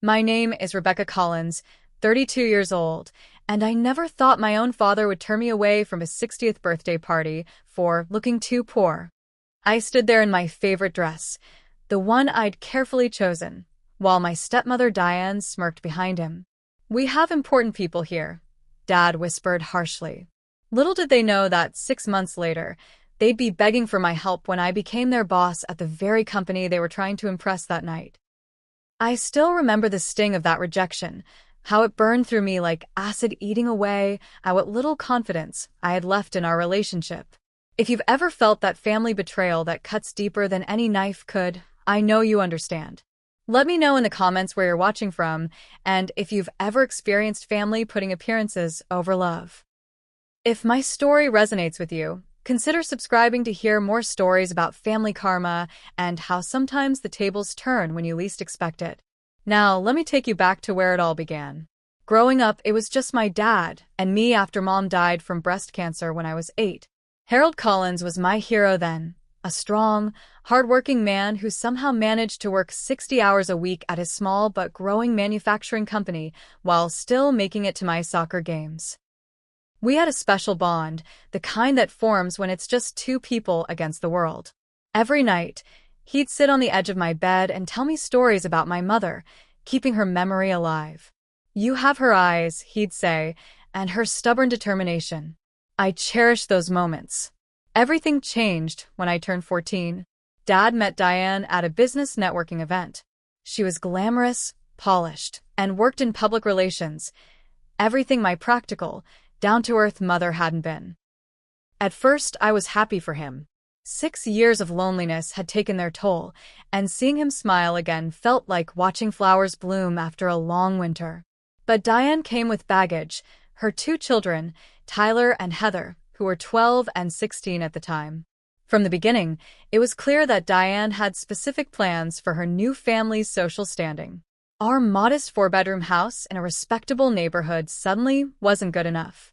My name is Rebecca Collins, 32 years old, and I never thought my own father would turn me away from his 60th birthday party for looking too poor. I stood there in my favorite dress, the one I'd carefully chosen, while my stepmother Diane smirked behind him. "We have important people here," Dad whispered harshly. Little did they know that 6 months later, they'd be begging for my help when I became their boss at the very company they were trying to impress that night. I still remember the sting of that rejection, how it burned through me like acid eating away at what little confidence I had left in our relationship. If you've ever felt that family betrayal that cuts deeper than any knife could, I know you understand. Let me know in the comments where you're watching from, and if you've ever experienced family putting appearances over love. If my story resonates with you, consider subscribing to hear more stories about family karma and how sometimes the tables turn when you least expect it. Now, let me take you back to where it all began. Growing up, it was just my dad and me after Mom died from breast cancer when I was 8. Harold Collins was my hero then, a strong, hardworking man who somehow managed to work 60 hours a week at his small but growing manufacturing company while still making it to my soccer games. We had a special bond, the kind that forms when it's just two people against the world. Every night, he'd sit on the edge of my bed and tell me stories about my mother, keeping her memory alive. "You have her eyes," he'd say, "and her stubborn determination." I cherish those moments. Everything changed when I turned 14. Dad met Diane at a business networking event. She was glamorous, polished, and worked in public relations. Everything my practical, down-to-earth mother hadn't been. At first, I was happy for him. 6 years of loneliness had taken their toll, and seeing him smile again felt like watching flowers bloom after a long winter. But Diane came with baggage, her 2 children, Tyler and Heather, who were 12 and 16 at the time. From the beginning, it was clear that Diane had specific plans for her new family's social standing. Our modest 4-bedroom house in a respectable neighborhood suddenly wasn't good enough.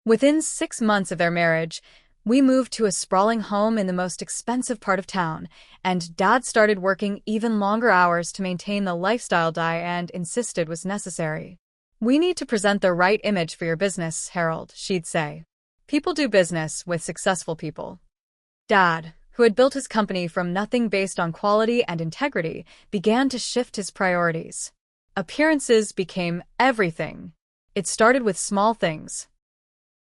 Within 6 months of their marriage, we moved to a sprawling home in the most expensive part of town, and Dad started working even longer hours to maintain the lifestyle Diane insisted was necessary. "We need to present the right image for your business, Harold," she'd say. "People do business with successful people." Dad, who had built his company from nothing based on quality and integrity, began to shift his priorities. Appearances became everything. It started with small things.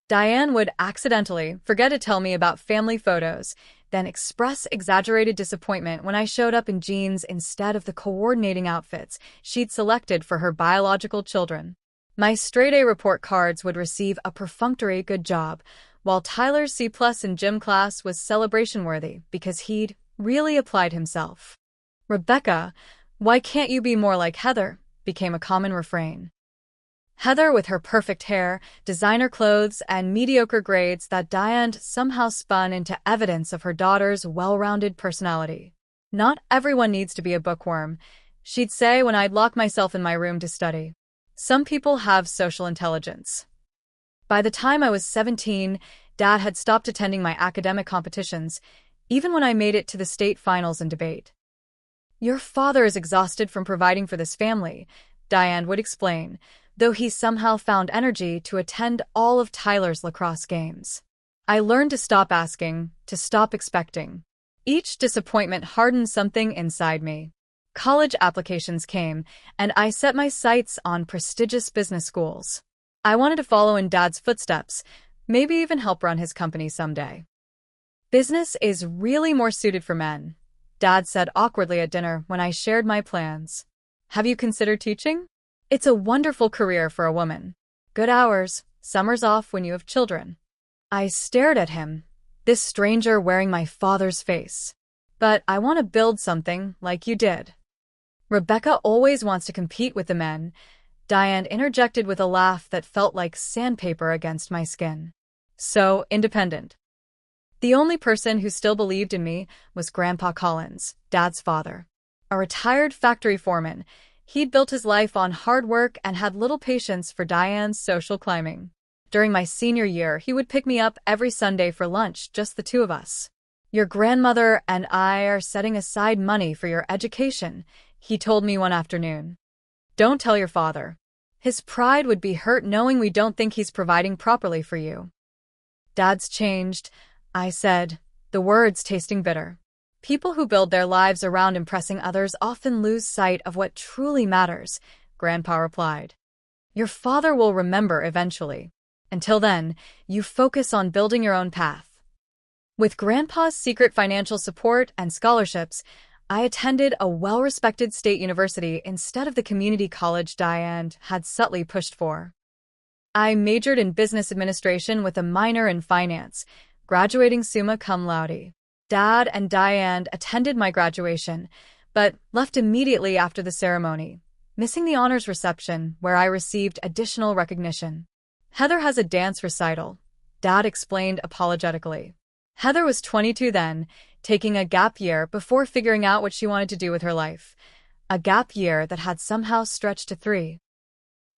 Diane would accidentally forget to tell me about family photos, then express exaggerated disappointment when I showed up in jeans instead of the coordinating outfits she'd selected for her biological children. My straight-A report cards would receive a perfunctory "good job," while Tyler's C+ in gym class was celebration-worthy because he'd really applied himself. "Rebecca, why can't you be more like Heather?" became a common refrain. Heather with her perfect hair, designer clothes, and mediocre grades that Diane somehow spun into evidence of her daughter's well-rounded personality. "Not everyone needs to be a bookworm," she'd say when I'd lock myself in my room to study. "Some people have social intelligence." By the time I was 17, Dad had stopped attending my academic competitions, even when I made it to the state finals in debate. "Your father is exhausted from providing for this family," Diane would explain, though he somehow found energy to attend all of Tyler's lacrosse games. I learned to stop asking, to stop expecting. Each disappointment hardened something inside me. College applications came, and I set my sights on prestigious business schools. I wanted to follow in Dad's footsteps, maybe even help run his company someday. "Business is really more suited for men," Dad said awkwardly at dinner when I shared my plans. "Have you considered teaching? It's a wonderful career for a woman. Good hours, summers off when you have children." I stared at him, this stranger wearing my father's face. "But I want to build something like you did." "Rebecca always wants to compete with the men," Diane interjected with a laugh that felt like sandpaper against my skin. "So independent." The only person who still believed in me was Grandpa Collins, Dad's father. A retired factory foreman, he'd built his life on hard work and had little patience for Diane's social climbing. During my senior year, he would pick me up every Sunday for lunch, just the 2 of us. "Your grandmother and I are setting aside money for your education," he told me one afternoon. Don't tell your father. His pride would be hurt knowing we don't think he's providing properly for you. Dad's changed, I said, the words tasting bitter. People who build their lives around impressing others often lose sight of what truly matters, Grandpa replied. Your father will remember eventually. Until then, you focus on building your own path. With Grandpa's secret financial support and scholarships, I attended a well-respected state university instead of the community college Diane had subtly pushed for. I majored in business administration with a minor in finance, graduating summa cum laude. Dad and Diane attended my graduation, but left immediately after the ceremony, missing the honors reception where I received additional recognition. Heather has a dance recital, Dad explained apologetically. Heather was 22 then, taking a gap year before figuring out what she wanted to do with her life. A gap year that had somehow stretched to 3.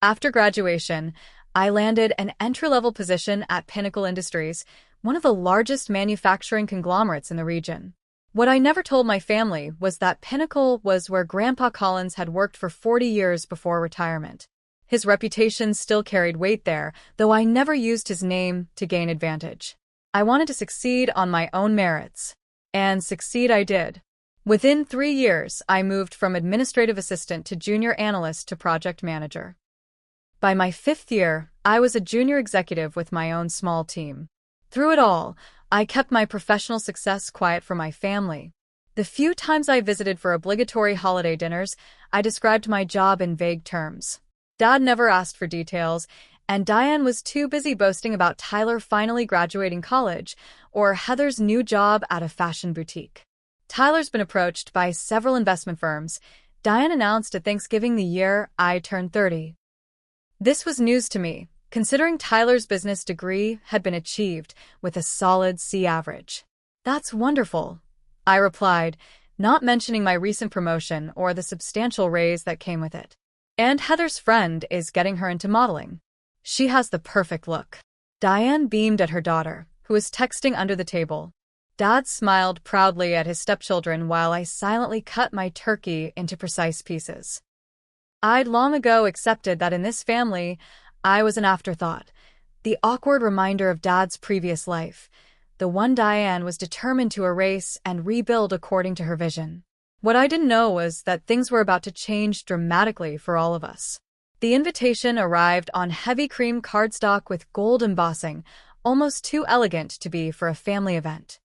After graduation, I landed an entry-level position at Pinnacle Industries, one of the largest manufacturing conglomerates in the region. What I never told my family was that Pinnacle was where Grandpa Collins had worked for 40 years before retirement. His reputation still carried weight there, though I never used his name to gain advantage. I wanted to succeed on my own merits. And succeed I did. Within 3 years, I moved from administrative assistant to junior analyst to project manager. By my 5th year, I was a junior executive with my own small team. Through it all, I kept my professional success quiet from my family. The few times I visited for obligatory holiday dinners, I described my job in vague terms. Dad never asked for details, and Diane was too busy boasting about Tyler finally graduating college or Heather's new job at a fashion boutique. Tyler's been approached by several investment firms, Diane announced at Thanksgiving the year I turned 30. This was news to me, considering Tyler's business degree had been achieved with a solid C average. That's wonderful, I replied, not mentioning my recent promotion or the substantial raise that came with it. And Heather's friend is getting her into modeling. She has the perfect look. Diane beamed at her daughter, who was texting under the table. Dad smiled proudly at his stepchildren while I silently cut my turkey into precise pieces. I'd long ago accepted that in this family, I was an afterthought, the awkward reminder of Dad's previous life, the one Diane was determined to erase and rebuild according to her vision. What I didn't know was that things were about to change dramatically for all of us. The invitation arrived on heavy cream cardstock with gold embossing, almost too elegant to be for a family event.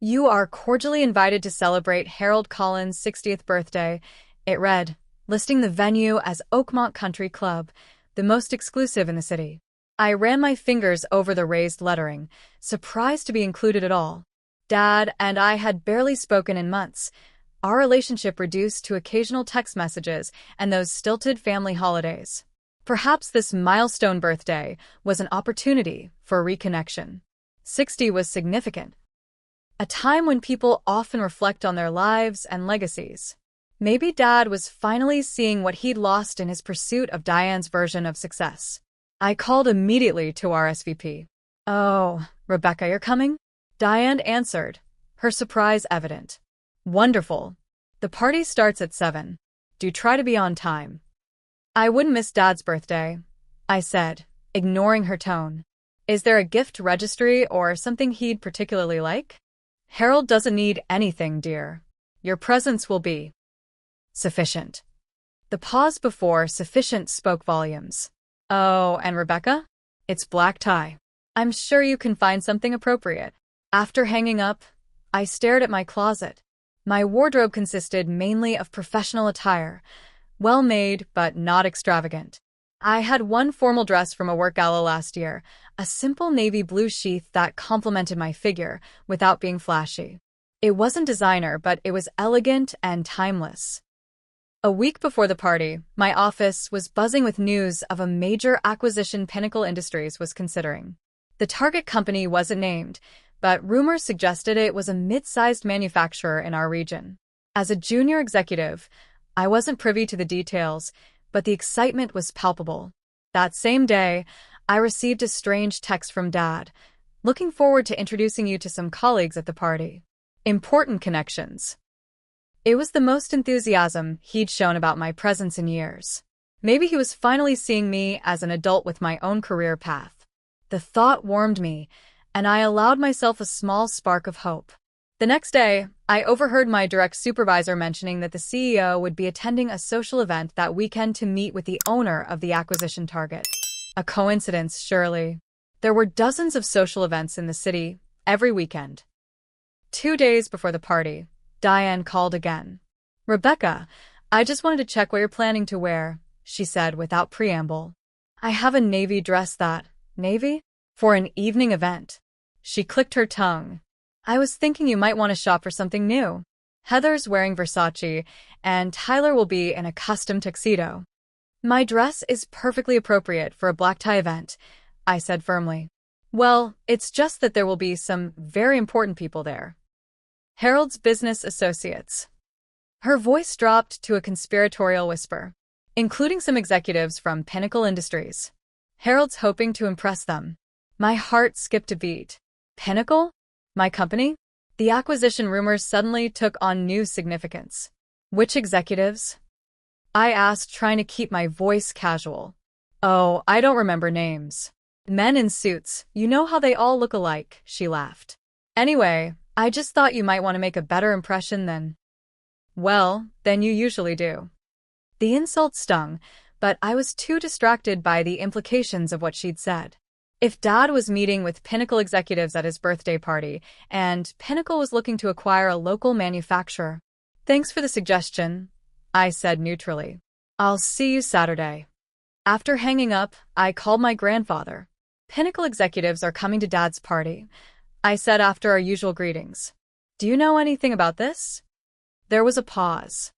You are cordially invited to celebrate Harold Collins' 60th birthday, it read, listing the venue as Oakmont Country Club, the most exclusive in the city. I ran my fingers over the raised lettering, surprised to be included at all. Dad and I had barely spoken in months, our relationship reduced to occasional text messages and those stilted family holidays. Perhaps this milestone birthday was an opportunity for reconnection. 60 was significant. A time when people often reflect on their lives and legacies. Maybe Dad was finally seeing what he'd lost in his pursuit of Diane's version of success. I called immediately to our SVP. Oh, Rebecca, you're coming? Diane answered, her surprise evident. Wonderful. The party starts at 7. Do try to be on time. I wouldn't miss Dad's birthday, I said, ignoring her tone. Is there a gift registry or something he'd particularly like? Harold doesn't need anything, dear. Your presence will be sufficient. The pause before sufficient spoke volumes. Oh, and Rebecca? It's black tie. I'm sure you can find something appropriate. After hanging up, I stared at my closet. My wardrobe consisted mainly of professional attire, well-made but not extravagant. I had one formal dress from a work gala last year, a simple navy blue sheath that complemented my figure without being flashy. It wasn't designer, but it was elegant and timeless. A week before the party, my office was buzzing with news of a major acquisition Pinnacle Industries was considering. The target company wasn't named, but rumors suggested it was a mid-sized manufacturer in our region. As a junior executive, I wasn't privy to the details, but the excitement was palpable. That same day, I received a strange text from Dad, looking forward to introducing you to some colleagues at the party. Important connections. It was the most enthusiasm he'd shown about my presence in years. Maybe he was finally seeing me as an adult with my own career path. The thought warmed me, and I allowed myself a small spark of hope. The next day, I overheard my direct supervisor mentioning that the CEO would be attending a social event that weekend to meet with the owner of the acquisition target. A coincidence, surely. There were dozens of social events in the city every weekend. 2 days before the party, Diane called again. "Rebecca, I just wanted to check what you're planning to wear," she said without preamble. "I have a navy dress navy? For an evening event." She clicked her tongue. "I was thinking you might want to shop for something new. Heather's wearing Versace, and Tyler will be in a custom tuxedo." "My dress is perfectly appropriate for a black tie event," I said firmly. "Well, it's just that there will be some very important people there. Harold's business associates." Her voice dropped to a conspiratorial whisper. "Including some executives from Pinnacle Industries. Harold's hoping to impress them." My heart skipped a beat. Pinnacle? My company? The acquisition rumors suddenly took on new significance. "Which executives?" I asked, trying to keep my voice casual. "Oh, I don't remember names. Men in suits, you know how they all look alike," she laughed. "Anyway, I just thought you might want to make a better impression than you usually do." The insult stung, but I was too distracted by the implications of what she'd said. If Dad was meeting with Pinnacle executives at his birthday party, and Pinnacle was looking to acquire a local manufacturer. "Thanks for the suggestion," I said neutrally. "I'll see you Saturday." After hanging up, I called my grandfather. "Pinnacle executives are coming to Dad's party," I said after our usual greetings. "Do you know anything about this?" There was a pause.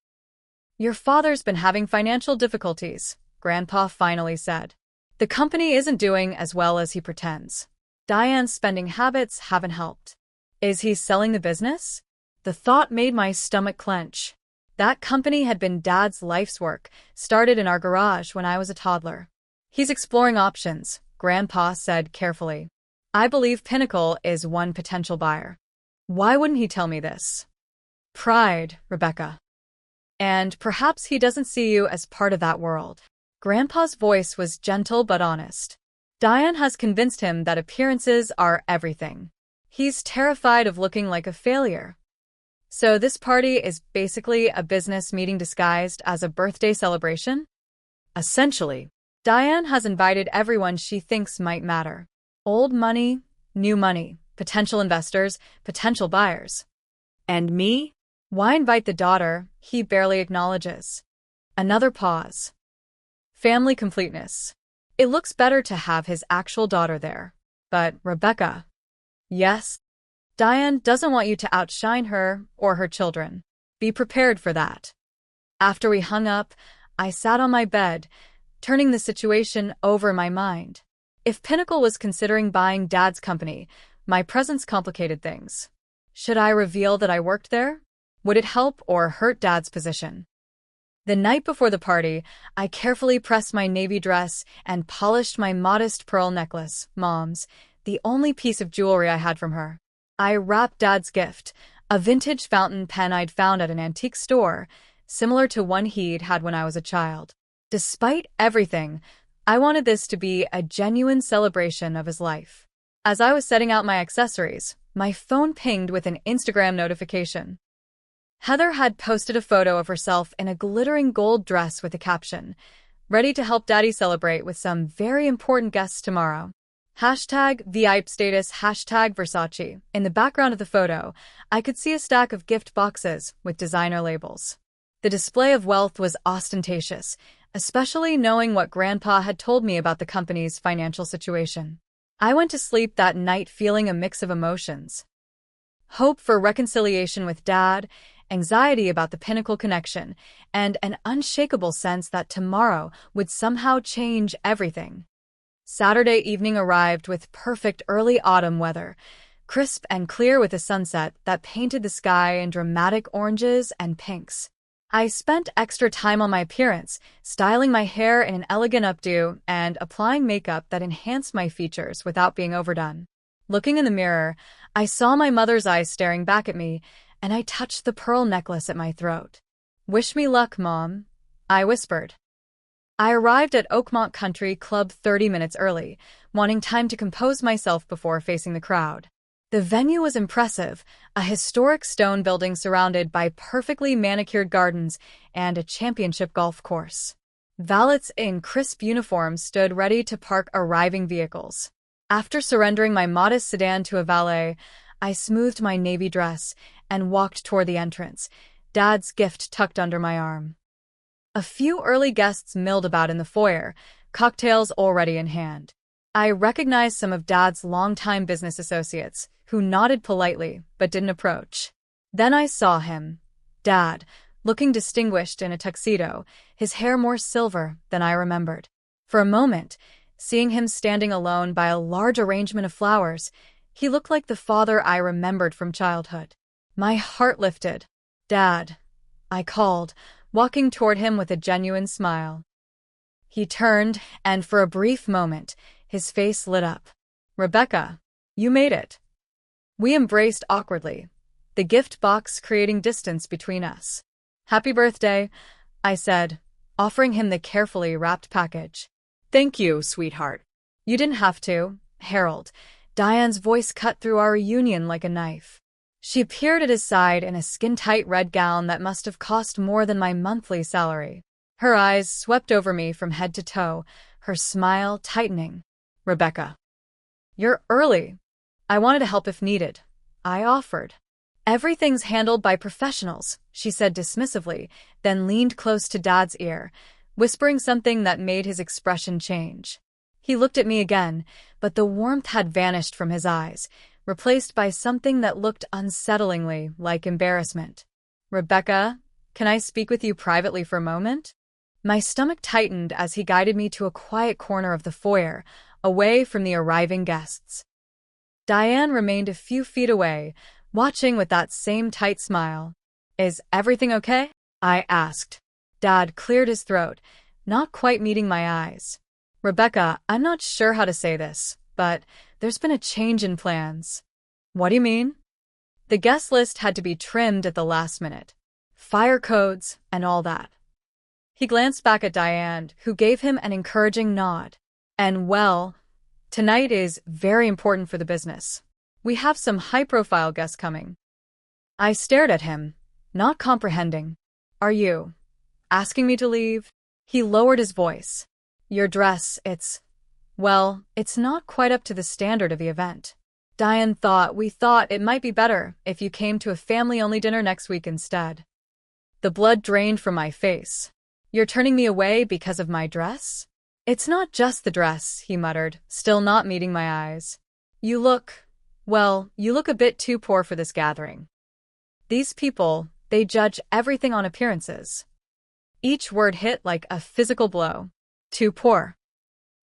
"Your father's been having financial difficulties," Grandpa finally said. "The company isn't doing as well as he pretends. Diane's spending habits haven't helped." "Is he selling the business?" The thought made my stomach clench. That company had been Dad's life's work, started in our garage when I was a toddler. "He's exploring options," Grandpa said carefully. "I believe Pinnacle is one potential buyer." "Why wouldn't he tell me this?" "Pride, Rebecca. And perhaps he doesn't see you as part of that world." Grandpa's voice was gentle but honest. "Diane has convinced him that appearances are everything. He's terrified of looking like a failure. So this party is basically a business meeting disguised as a birthday celebration?" "Essentially. Diane has invited everyone she thinks might matter. Old money, new money, potential investors, potential buyers." "And me? Why invite the daughter he barely acknowledges?" Another pause. "Family completeness. It looks better to have his actual daughter there. But, Rebecca." "Yes?" "Diane doesn't want you to outshine her or her children. Be prepared for that." After we hung up, I sat on my bed, turning the situation over in my mind. If Pinnacle was considering buying Dad's company, my presence complicated things. Should I reveal that I worked there? Would it help or hurt Dad's position? The night before the party, I carefully pressed my navy dress and polished my modest pearl necklace, Mom's, the only piece of jewelry I had from her. I wrapped Dad's gift, a vintage fountain pen I'd found at an antique store, similar to one he'd had when I was a child. Despite everything, I wanted this to be a genuine celebration of his life. As I was setting out my accessories, my phone pinged with an Instagram notification. Heather had posted a photo of herself in a glittering gold dress with a caption, "Ready to help Daddy celebrate with some very important guests tomorrow. #VIP status #Versace." In the background of the photo, I could see a stack of gift boxes with designer labels. The display of wealth was ostentatious, especially knowing what Grandpa had told me about the company's financial situation. I went to sleep that night feeling a mix of emotions. Hope for reconciliation with Dad, anxiety about the Pinnacle connection, and an unshakable sense that tomorrow would somehow change everything. Saturday evening arrived with perfect early autumn weather, crisp and clear with a sunset that painted the sky in dramatic oranges and pinks. I spent extra time on my appearance, styling my hair in an elegant updo and applying makeup that enhanced my features without being overdone. Looking in the mirror, I saw my mother's eyes staring back at me, and I touched the pearl necklace at my throat. "Wish me luck, Mom," I whispered. I arrived at Oakmont Country Club 30 minutes early, wanting time to compose myself before facing the crowd. The venue was impressive, a historic stone building surrounded by perfectly manicured gardens and a championship golf course. Valets in crisp uniforms stood ready to park arriving vehicles. After surrendering my modest sedan to a valet, I smoothed my navy dress and walked toward the entrance, Dad's gift tucked under my arm. A few early guests milled about in the foyer, cocktails already in hand. I recognized some of Dad's longtime business associates, who nodded politely but didn't approach. Then I saw him, Dad, looking distinguished in a tuxedo, his hair more silver than I remembered. For a moment, seeing him standing alone by a large arrangement of flowers, he looked like the father I remembered from childhood. My heart lifted. "Dad," I called, walking toward him with a genuine smile. He turned, and for a brief moment, his face lit up. "Rebecca, you made it." We embraced awkwardly, the gift box creating distance between us. "Happy birthday," I said, offering him the carefully wrapped package. "Thank you, sweetheart." "You didn't have to, Harold." Diane's voice cut through our reunion like a knife. She appeared at his side in a skin-tight red gown that must have cost more than my monthly salary. Her eyes swept over me from head to toe, her smile tightening. "Rebecca, you're early." "I wanted to help if needed," I offered. "Everything's handled by professionals," she said dismissively, then leaned close to Dad's ear, whispering something that made his expression change. He looked at me again, but the warmth had vanished from his eyes, replaced by something that looked unsettlingly like embarrassment. "Rebecca, can I speak with you privately for a moment?" My stomach tightened as he guided me to a quiet corner of the foyer, away from the arriving guests. Diane remained a few feet away, watching with that same tight smile. "Is everything okay?" I asked. Dad cleared his throat, not quite meeting my eyes. "Rebecca, I'm not sure how to say this, but there's been a change in plans." "What do you mean?" "The guest list had to be trimmed at the last minute. Fire codes and all that." He glanced back at Diane, who gave him an encouraging nod. "And well, tonight is very important for the business. We have some high-profile guests coming." I stared at him, not comprehending. "Are you asking me to leave?" He lowered his voice. "Your dress, it's not quite up to the standard of the event. Diane we thought it might be better if you came to a family-only dinner next week instead." The blood drained from my face. "You're turning me away because of my dress?" "It's not just the dress," he muttered, still not meeting my eyes. You look a bit too poor for this gathering. These people, they judge everything on appearances." Each word hit like a physical blow. "Too poor,"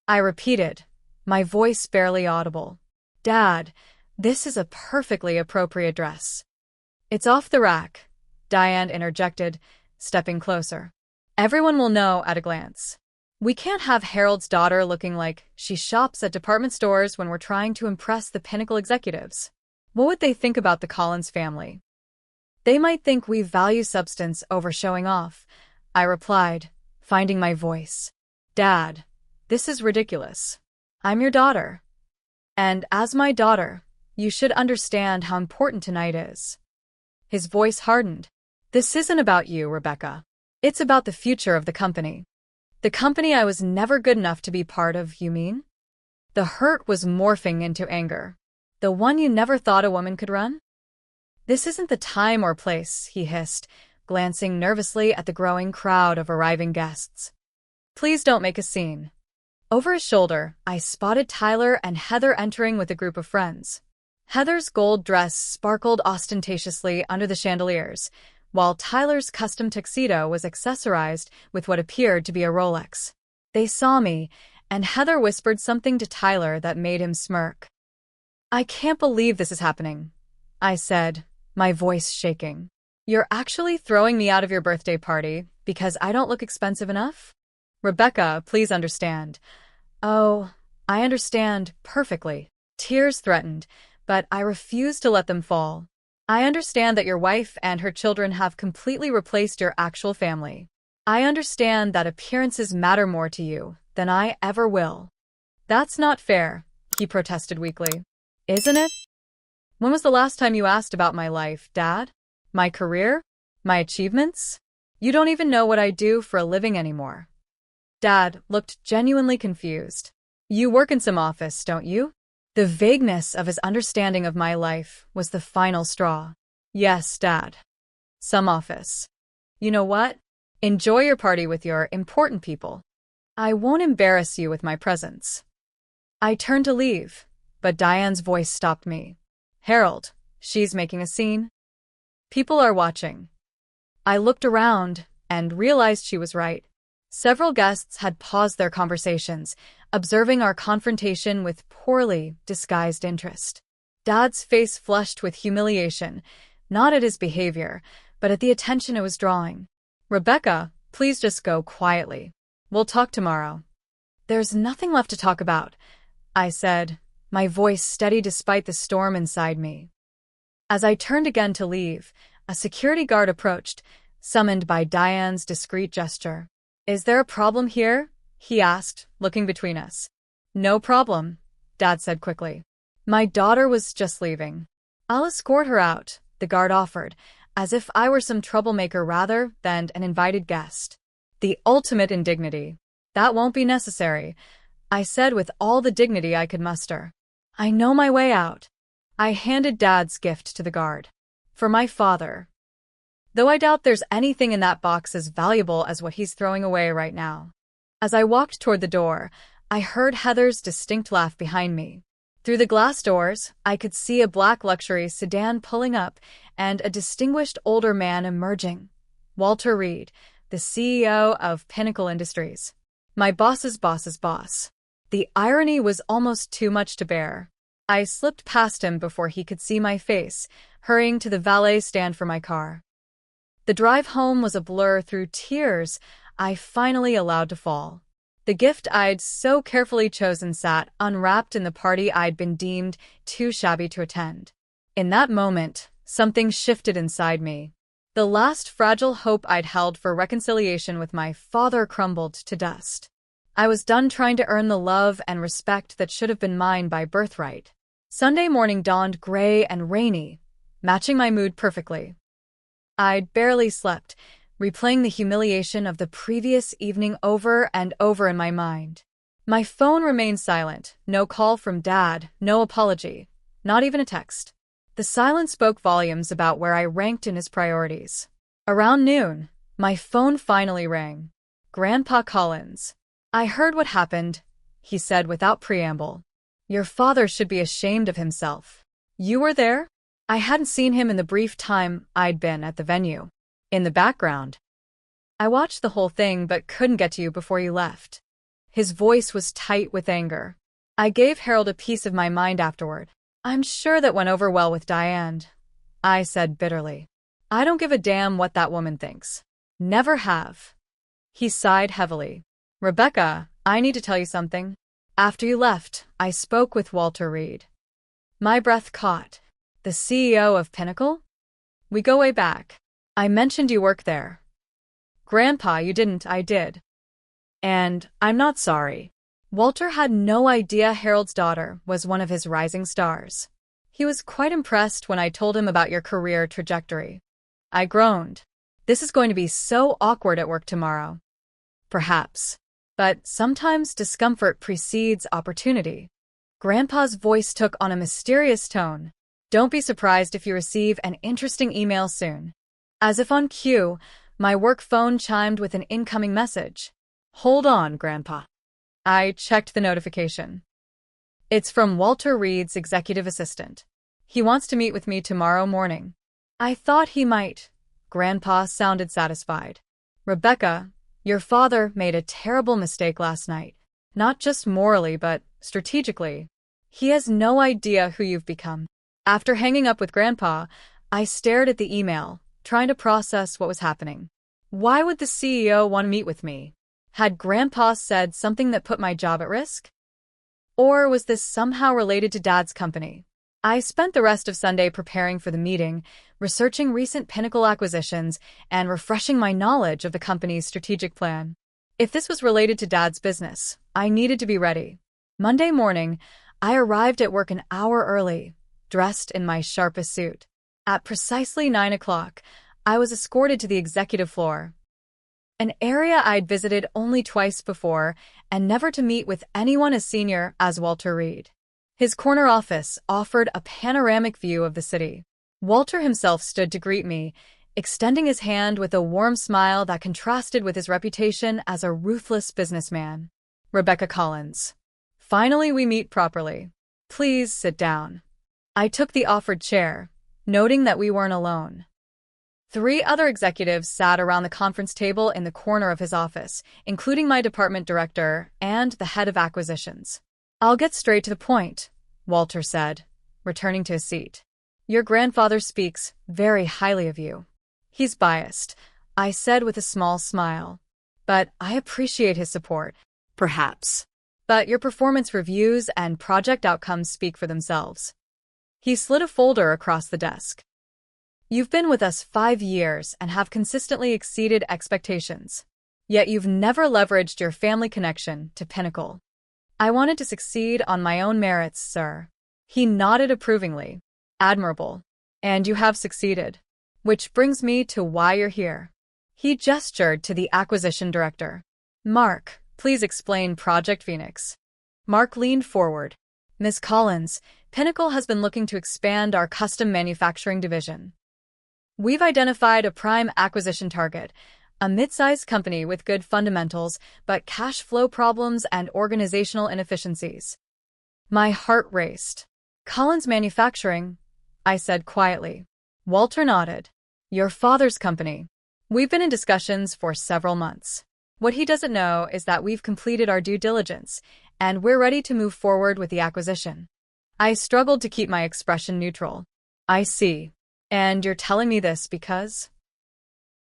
I repeated, my voice barely audible. "Dad, this is a perfectly appropriate dress." "It's off the rack," Diane interjected, stepping closer. "Everyone will know at a glance. We can't have Harold's daughter looking like she shops at department stores when we're trying to impress the pinnacle executives. What would they think about the Collins family?" "They might think we value substance over showing off," I replied, finding my voice. "Dad, this is ridiculous. I'm your daughter. And as my daughter, you should understand how important tonight is." His voice hardened. "This isn't about you, Rebecca. It's about the future of the company." "The company I was never good enough to be part of, you mean?" The hurt was morphing into anger. "The one you never thought a woman could run?" "This isn't the time or place," he hissed, glancing nervously at the growing crowd of arriving guests. "Please don't make a scene." Over his shoulder, I spotted Tyler and Heather entering with a group of friends. Heather's gold dress sparkled ostentatiously under the chandeliers, while Tyler's custom tuxedo was accessorized with what appeared to be a Rolex. They saw me, and Heather whispered something to Tyler that made him smirk. "I can't believe this is happening," I said, my voice shaking. "You're actually throwing me out of your birthday party because I don't look expensive enough? Rebecca, please understand." "Oh, I understand perfectly." Tears threatened, but I refused to let them fall. I understand that your wife and her children have completely replaced your actual family. I understand that appearances matter more to you than I ever will. That's not fair, he protested weakly. Isn't it? When was the last time you asked about my life, Dad? My career? My achievements? You don't even know what I do for a living anymore. Dad looked genuinely confused. You work in some office, don't you? The vagueness of his understanding of my life was the final straw. Yes, Dad. Some office. You know what? Enjoy your party with your important people. I won't embarrass you with my presence. I turned to leave, but Diane's voice stopped me. Harold, she's making a scene. People are watching. I looked around and realized she was right. Several guests had paused their conversations, observing our confrontation with poorly disguised interest. Dad's face flushed with humiliation, not at his behavior, but at the attention it was drawing. Rebecca, please just go quietly. We'll talk tomorrow. There's nothing left to talk about, I said, my voice steady despite the storm inside me. As I turned again to leave, a security guard approached, summoned by Diane's discreet gesture. Is there a problem here? He asked, looking between us. No problem, Dad said quickly. My daughter was just leaving. I'll escort her out, the guard offered, as if I were some troublemaker rather than an invited guest. The ultimate indignity. That won't be necessary, I said with all the dignity I could muster. I know my way out. I handed Dad's gift to the guard. For my father. Though I doubt there's anything in that box as valuable as what he's throwing away right now. As I walked toward the door, I heard Heather's distinct laugh behind me. Through the glass doors, I could see a black luxury sedan pulling up and a distinguished older man emerging. Walter Reed, the CEO of Pinnacle Industries. My boss's boss's boss. The irony was almost too much to bear. I slipped past him before he could see my face, hurrying to the valet stand for my car. The drive home was a blur through tears I finally allowed to fall. The gift I'd so carefully chosen sat unwrapped in the party I'd been deemed too shabby to attend. In that moment, something shifted inside me. The last fragile hope I'd held for reconciliation with my father crumbled to dust. I was done trying to earn the love and respect that should have been mine by birthright. Sunday morning dawned gray and rainy, matching my mood perfectly. I'd barely slept, replaying the humiliation of the previous evening over and over in my mind. My phone remained silent, no call from Dad, no apology, not even a text. The silence spoke volumes about where I ranked in his priorities. Around noon, my phone finally rang. Grandpa Collins. I heard what happened, he said without preamble. Your father should be ashamed of himself. You were there? I hadn't seen him in the brief time I'd been at the venue. In the background. I watched the whole thing but couldn't get to you before you left. His voice was tight with anger. I gave Harold a piece of my mind afterward. I'm sure that went over well with Diane, I said bitterly. I don't give a damn what that woman thinks. Never have. He sighed heavily. Rebecca, I need to tell you something. After you left, I spoke with Walter Reed. My breath caught. The CEO of Pinnacle? We go way back. I mentioned you work there. Grandpa, you didn't, I did. And I'm not sorry. Walter had no idea Harold's daughter was one of his rising stars. He was quite impressed when I told him about your career trajectory. I groaned. This is going to be so awkward at work tomorrow. Perhaps. But sometimes discomfort precedes opportunity. Grandpa's voice took on a mysterious tone. Don't be surprised if you receive an interesting email soon. As if on cue, my work phone chimed with an incoming message. Hold on, Grandpa. I checked the notification. It's from Walter Reed's executive assistant. He wants to meet with me tomorrow morning. I thought he might. Grandpa sounded satisfied. Rebecca, your father made a terrible mistake last night. Not just morally, but strategically. He has no idea who you've become. After hanging up with Grandpa, I stared at the email, trying to process what was happening. Why would the CEO want to meet with me? Had Grandpa said something that put my job at risk? Or was this somehow related to Dad's company? I spent the rest of Sunday preparing for the meeting, researching recent Pinnacle acquisitions, and refreshing my knowledge of the company's strategic plan. If this was related to Dad's business, I needed to be ready. Monday morning, I arrived at work an hour early, dressed in my sharpest suit. At precisely 9 o'clock, I was escorted to the executive floor, an area I'd visited only twice before, and never to meet with anyone as senior as Walter Reed. His corner office offered a panoramic view of the city. Walter himself stood to greet me, extending his hand with a warm smile that contrasted with his reputation as a ruthless businessman. Rebecca Collins. Finally, we meet properly. Please sit down. I took the offered chair, noting that we weren't alone. 3 other executives sat around the conference table in the corner of his office, including my department director and the head of acquisitions. I'll get straight to the point, Walter said, returning to his seat. Your grandfather speaks very highly of you. He's biased, I said with a small smile. But I appreciate his support. Perhaps. But your performance reviews and project outcomes speak for themselves. He slid a folder across the desk. You've been with us 5 years and have consistently exceeded expectations. Yet you've never leveraged your family connection to Pinnacle. I wanted to succeed on my own merits, sir. He nodded approvingly. Admirable. And you have succeeded. Which brings me to why you're here. He gestured to the acquisition director. Mark, please explain Project Phoenix. Mark leaned forward. Miss Collins, Pinnacle has been looking to expand our custom manufacturing division. We've identified a prime acquisition target, a mid-sized company with good fundamentals, but cash flow problems and organizational inefficiencies. My heart raced. Collins Manufacturing, I said quietly. Walter nodded. Your father's company. We've been in discussions for several months. What he doesn't know is that we've completed our due diligence, and we're ready to move forward with the acquisition. I struggled to keep my expression neutral. I see. And you're telling me this because?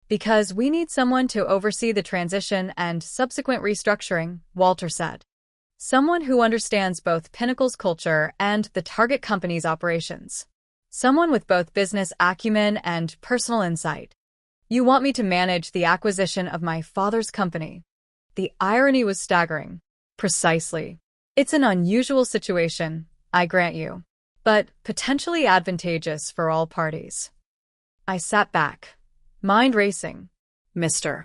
Because we need someone to oversee the transition and subsequent restructuring, Walter said. Someone who understands both Pinnacle's culture and the target company's operations. Someone with both business acumen and personal insight. You want me to manage the acquisition of my father's company. The irony was staggering. Precisely. It's an unusual situation, I grant you, but potentially advantageous for all parties. I sat back, mind racing. Mr.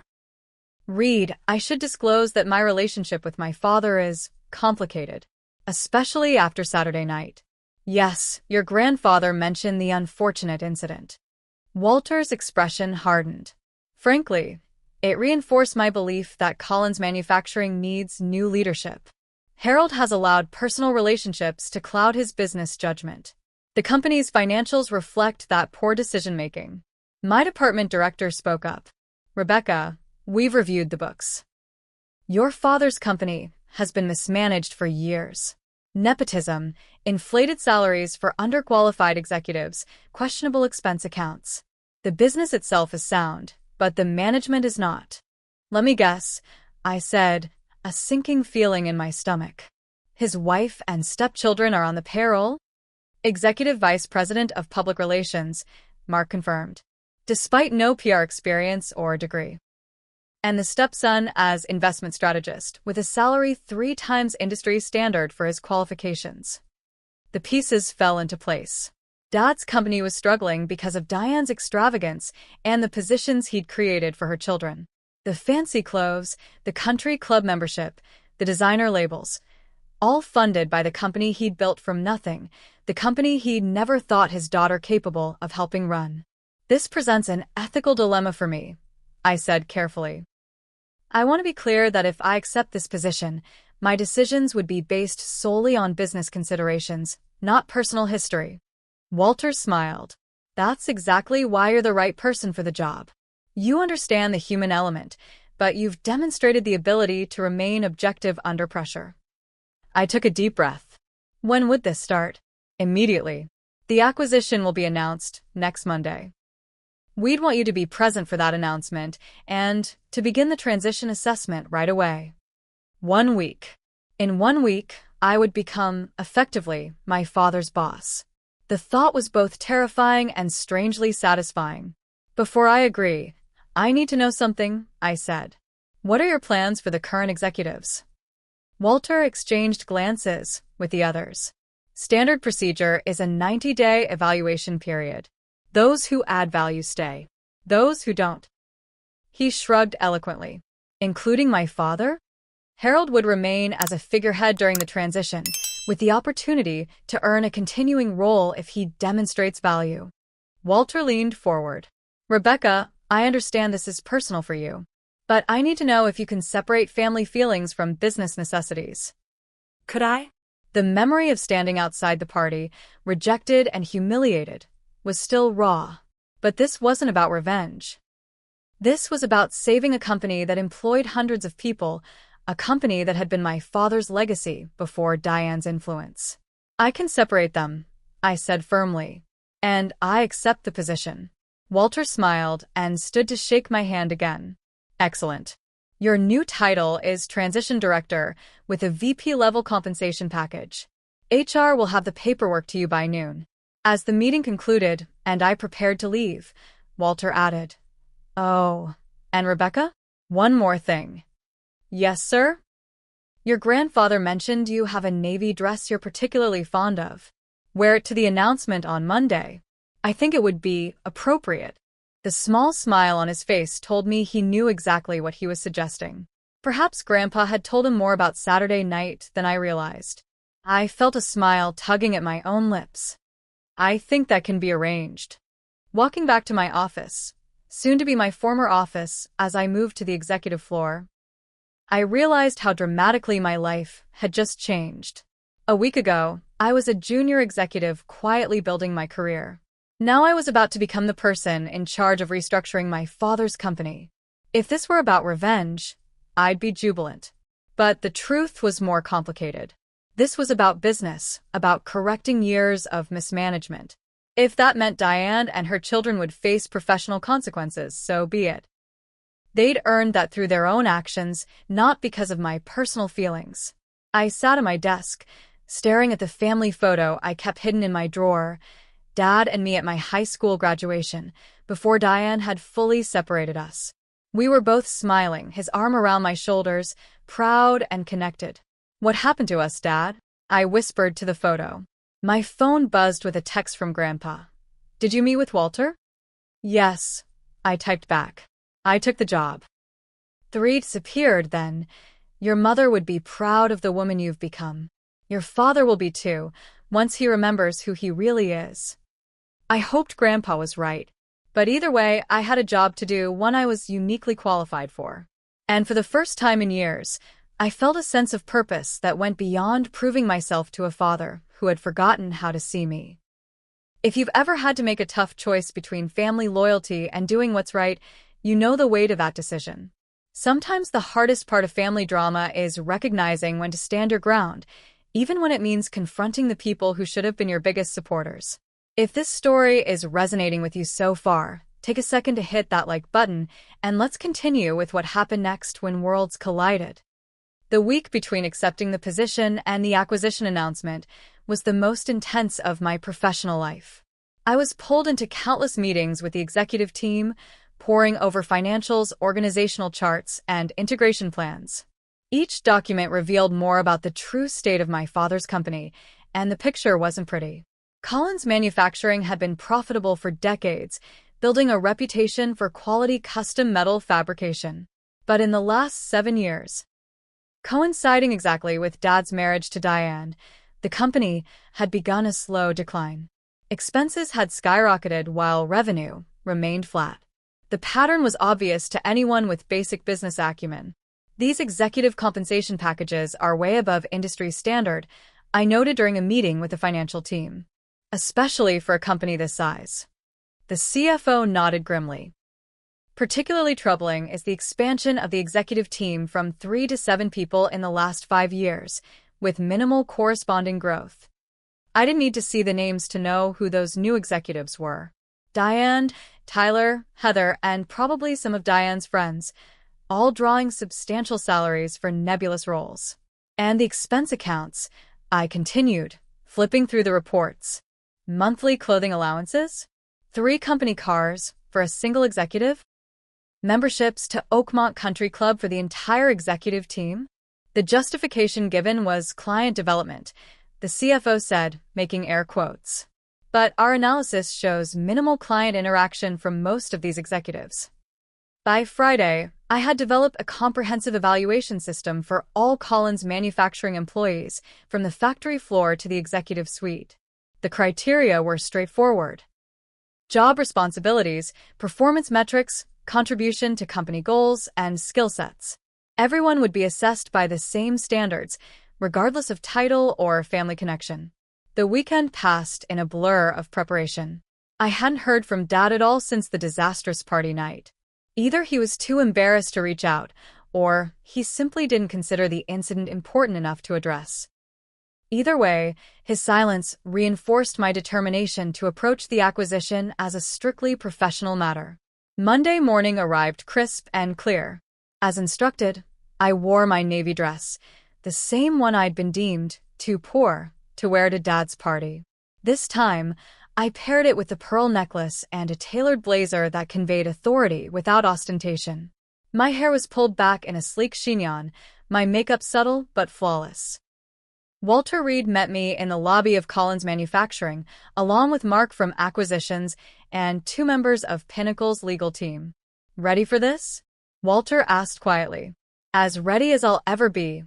Reed, I should disclose that my relationship with my father is complicated, especially after Saturday night. Yes, your grandfather mentioned the unfortunate incident. Walter's expression hardened. Frankly, it reinforced my belief that Collins Manufacturing needs new leadership. Harold has allowed personal relationships to cloud his business judgment. The company's financials reflect that poor decision-making. My department director spoke up. Rebecca, we've reviewed the books. Your father's company has been mismanaged for years. Nepotism, inflated salaries for underqualified executives, questionable expense accounts. The business itself is sound, but the management is not. Let me guess, I said, a sinking feeling in my stomach. His wife and stepchildren are on the payroll? Executive Vice President of Public Relations, Mark confirmed, despite no PR experience or degree. And the stepson as investment strategist, with a salary 3 times industry standard for his qualifications. The pieces fell into place. Dad's company was struggling because of Diane's extravagance and the positions he'd created for her children. The fancy clothes, the country club membership, the designer labels, all funded by the company he'd built from nothing, the company he'd never thought his daughter capable of helping run. This presents an ethical dilemma for me, I said carefully. I want to be clear that if I accept this position, my decisions would be based solely on business considerations, not personal history. Walter smiled. That's exactly why you're the right person for the job. You understand the human element, but you've demonstrated the ability to remain objective under pressure. I took a deep breath. When would this start? Immediately. The acquisition will be announced next Monday. We'd want you to be present for that announcement and to begin the transition assessment right away. 1 week. In 1 week, I would become, effectively, my father's boss. The thought was both terrifying and strangely satisfying. Before I agree, I need to know something, I said. What are your plans for the current executives? Walter exchanged glances with the others. Standard procedure is a 90-day evaluation period. Those who add value stay. Those who don't. He shrugged eloquently. Including my father? Harold would remain as a figurehead during the transition, with the opportunity to earn a continuing role if he demonstrates value. Walter leaned forward. Rebecca, I understand this is personal for you, but I need to know if you can separate family feelings from business necessities. Could I? The memory of standing outside the party, rejected and humiliated, was still raw. But this wasn't about revenge. This was about saving a company that employed hundreds of people, a company that had been my father's legacy before Diane's influence. I can separate them, I said firmly, and I accept the position. Walter smiled and stood to shake my hand again. Excellent. Your new title is Transition Director with a VP-level compensation package. HR will have the paperwork to you by noon. As the meeting concluded and I prepared to leave, Walter added, Oh, and Rebecca? One more thing. Yes, sir? Your grandfather mentioned you have a navy dress you're particularly fond of. Wear it to the announcement on Monday. I think it would be appropriate. The small smile on his face told me he knew exactly what he was suggesting. Perhaps Grandpa had told him more about Saturday night than I realized. I felt a smile tugging at my own lips. I think that can be arranged. Walking back to my office, soon to be my former office as I moved to the executive floor, I realized how dramatically my life had just changed. A week ago, I was a junior executive quietly building my career. Now I was about to become the person in charge of restructuring my father's company. If this were about revenge, I'd be jubilant. But the truth was more complicated. This was about business, about correcting years of mismanagement. If that meant Diane and her children would face professional consequences, so be it. They'd earned that through their own actions, not because of my personal feelings. I sat at my desk, staring at the family photo I kept hidden in my drawer, Dad and me at my high school graduation, before Diane had fully separated us. We were both smiling, his arm around my shoulders, proud and connected. What happened to us, Dad? I whispered to the photo. My phone buzzed with a text from Grandpa. Did you meet with Walter? Yes, I typed back. I took the job. 3 disappeared then. Your mother would be proud of the woman you've become. Your father will be too, once he remembers who he really is. I hoped Grandpa was right. But either way, I had a job to do, one I was uniquely qualified for. And for the first time in years, I felt a sense of purpose that went beyond proving myself to a father who had forgotten how to see me. If you've ever had to make a tough choice between family loyalty and doing what's right, you know the weight of that decision. Sometimes the hardest part of family drama is recognizing when to stand your ground, even when it means confronting the people who should have been your biggest supporters. If this story is resonating with you so far, take a second to hit that like button, and let's continue with what happened next when worlds collided. The week between accepting the position and the acquisition announcement was the most intense of my professional life. I was pulled into countless meetings with the executive team, poring over financials, organizational charts, and integration plans. Each document revealed more about the true state of my father's company, and the picture wasn't pretty. Collins Manufacturing had been profitable for decades, building a reputation for quality custom metal fabrication. But in the last 7 years, coinciding exactly with Dad's marriage to Diane, the company had begun a slow decline. Expenses had skyrocketed while revenue remained flat. The pattern was obvious to anyone with basic business acumen. These executive compensation packages are way above industry standard, I noted during a meeting with the financial team. Especially for a company this size. The CFO nodded grimly. Particularly troubling is the expansion of the executive team from 3 to 7 people in the last 5 years, with minimal corresponding growth. I didn't need to see the names to know who those new executives were. Diane, Tyler, Heather, and probably some of Diane's friends, all drawing substantial salaries for nebulous roles. And the expense accounts, I continued, flipping through the reports. monthly clothing allowances, 3 company cars for a single executive, memberships to Oakmont Country Club for the entire executive team. The justification given was client development, the CFO said, making air quotes. But our analysis shows minimal client interaction from most of these executives. By Friday, I had developed a comprehensive evaluation system for all Collins manufacturing employees, from the factory floor to the executive suite. The criteria were straightforward: job responsibilities, performance metrics, contribution to company goals, and skill sets. Everyone would be assessed by the same standards, regardless of title or family connection. The weekend passed in a blur of preparation. I hadn't heard from Dad at all since the disastrous party night. Either he was too embarrassed to reach out, or he simply didn't consider the incident important enough to address. Either way, his silence reinforced my determination to approach the acquisition as a strictly professional matter. Monday morning arrived crisp and clear. As instructed, I wore my navy dress, the same one I'd been deemed too poor to wear to Dad's party. This time, I paired it with the pearl necklace and a tailored blazer that conveyed authority without ostentation. My hair was pulled back in a sleek chignon, my makeup subtle but flawless. Walter Reed met me in the lobby of Collins Manufacturing, along with Mark from Acquisitions and 2 members of Pinnacle's legal team. "Ready for this?" Walter asked quietly. "As ready as I'll ever be,"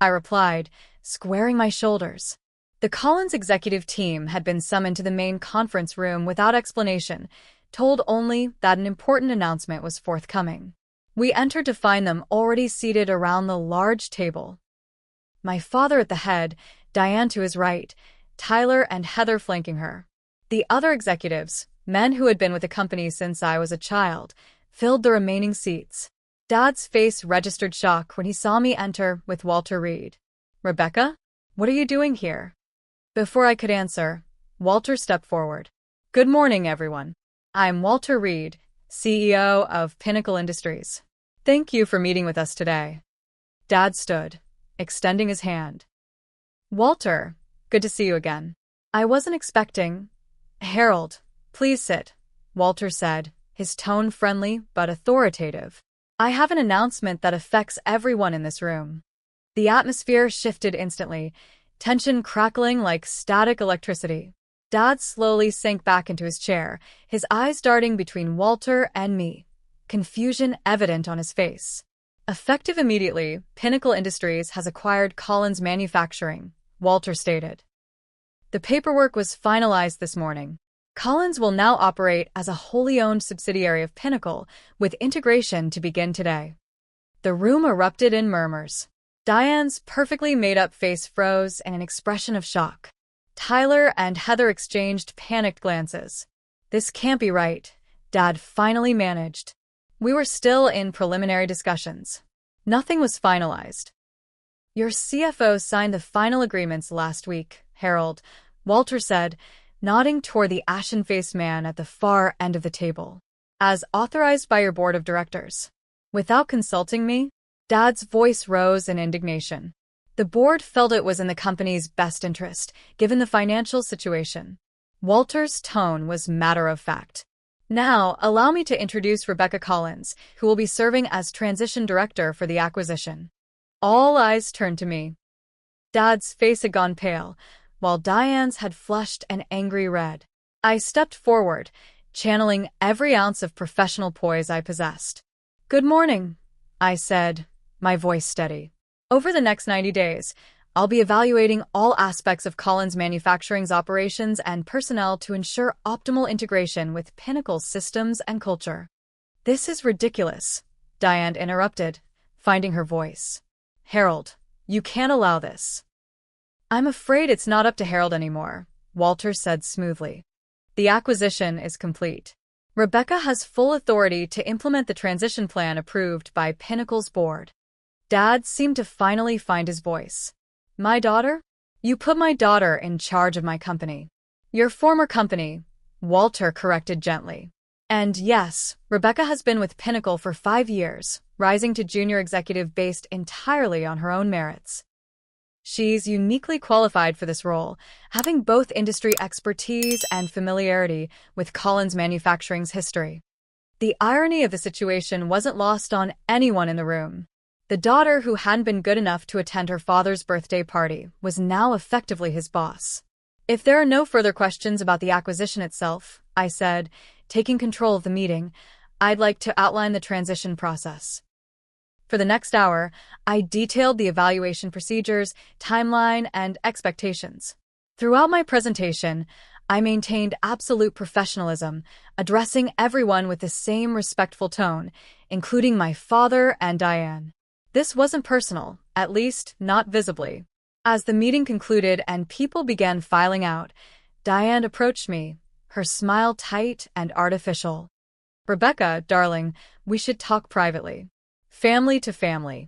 I replied, squaring my shoulders. The Collins executive team had been summoned to the main conference room without explanation, told only that an important announcement was forthcoming. We entered to find them already seated around the large table. My father at the head, Diane to his right, Tyler and Heather flanking her. The other executives, men who had been with the company since I was a child, filled the remaining seats. Dad's face registered shock when he saw me enter with Walter Reed. "Rebecca, what are you doing here?" Before I could answer, Walter stepped forward. "Good morning, everyone. I'm Walter Reed, CEO of Pinnacle Industries. Thank you for meeting with us today." Dad stood, extending his hand. "Walter, good to see you again. I wasn't expecting—" "Harold, please sit," Walter said, his tone friendly but authoritative. "I have an announcement that affects everyone in this room." The atmosphere shifted instantly, tension crackling like static electricity. Dad slowly sank back into his chair, his eyes darting between Walter and me, confusion evident on his face. "Effective immediately, Pinnacle Industries has acquired Collins Manufacturing," Walter stated. "The paperwork was finalized this morning. Collins will now operate as a wholly owned subsidiary of Pinnacle, with integration to begin today." The room erupted in murmurs. Diane's perfectly made-up face froze in an expression of shock. Tyler and Heather exchanged panicked glances. "This can't be right," Dad finally managed. "We were still in preliminary discussions. Nothing was finalized." "Your CFO signed the final agreements last week, Harold," Walter said, nodding toward the ashen-faced man at the far end of the table. "As authorized by your board of directors." "Without consulting me?" Dad's voice rose in indignation. "The board felt it was in the company's best interest, given the financial situation." Walter's tone was matter-of-fact. "Now, allow me to introduce Rebecca Collins, who will be serving as transition director for the acquisition." All eyes turned to me. Dad's face had gone pale, while Diane's had flushed an angry red. I stepped forward, channeling every ounce of professional poise I possessed. "Good morning," I said, my voice steady. "Over the next 90 days, I'll be evaluating all aspects of Collins Manufacturing's operations and personnel to ensure optimal integration with Pinnacle's systems and culture." "This is ridiculous," Diane interrupted, finding her voice. "Harold, you can't allow this." "I'm afraid it's not up to Harold anymore," Walter said smoothly. "The acquisition is complete. Rebecca has full authority to implement the transition plan approved by Pinnacle's board." Dad seemed to finally find his voice. "My daughter? You put my daughter in charge of my company." "Your former company," Walter corrected gently. "And yes, Rebecca has been with Pinnacle for 5 years, rising to junior executive based entirely on her own merits." She's uniquely qualified for this role, having both industry expertise and familiarity with Collins Manufacturing's history. The irony of the situation wasn't lost on anyone in the room. The daughter who hadn't been good enough to attend her father's birthday party was now effectively his boss. If there are no further questions about the acquisition itself, I said, taking control of the meeting, I'd like to outline the transition process. For the next hour, I detailed the evaluation procedures, timeline, and expectations. Throughout my presentation, I maintained absolute professionalism, addressing everyone with the same respectful tone, including my father and Diane. This wasn't personal, at least not visibly. As the meeting concluded and people began filing out, Diane approached me, her smile tight and artificial. "Rebecca, darling, we should talk privately. Family to family."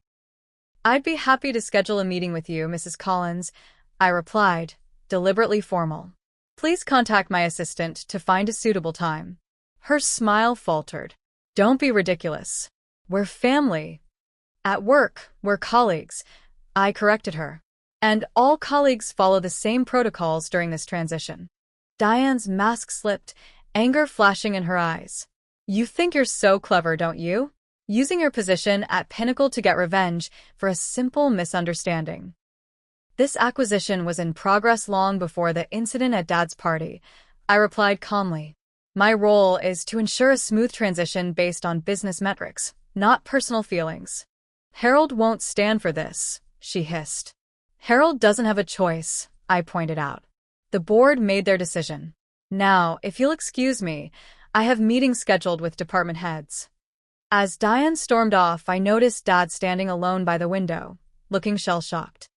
"I'd be happy to schedule a meeting with you, Mrs. Collins," I replied, deliberately formal. "Please contact my assistant to find a suitable time." Her smile faltered. "Don't be ridiculous. We're family." "At work, we're colleagues," I corrected her. "And all colleagues follow the same protocols during this transition." Diane's mask slipped, anger flashing in her eyes. "You think you're so clever, don't you? Using your position at Pinnacle to get revenge for a simple misunderstanding." "This acquisition was in progress long before the incident at Dad's party," I replied calmly. "My role is to ensure a smooth transition based on business metrics, not personal feelings." "Harold won't stand for this," she hissed. "Harold doesn't have a choice," I pointed out. "The board made their decision. Now, if you'll excuse me, I have meetings scheduled with department heads." As Diane stormed off, I noticed Dad standing alone by the window, looking shell-shocked.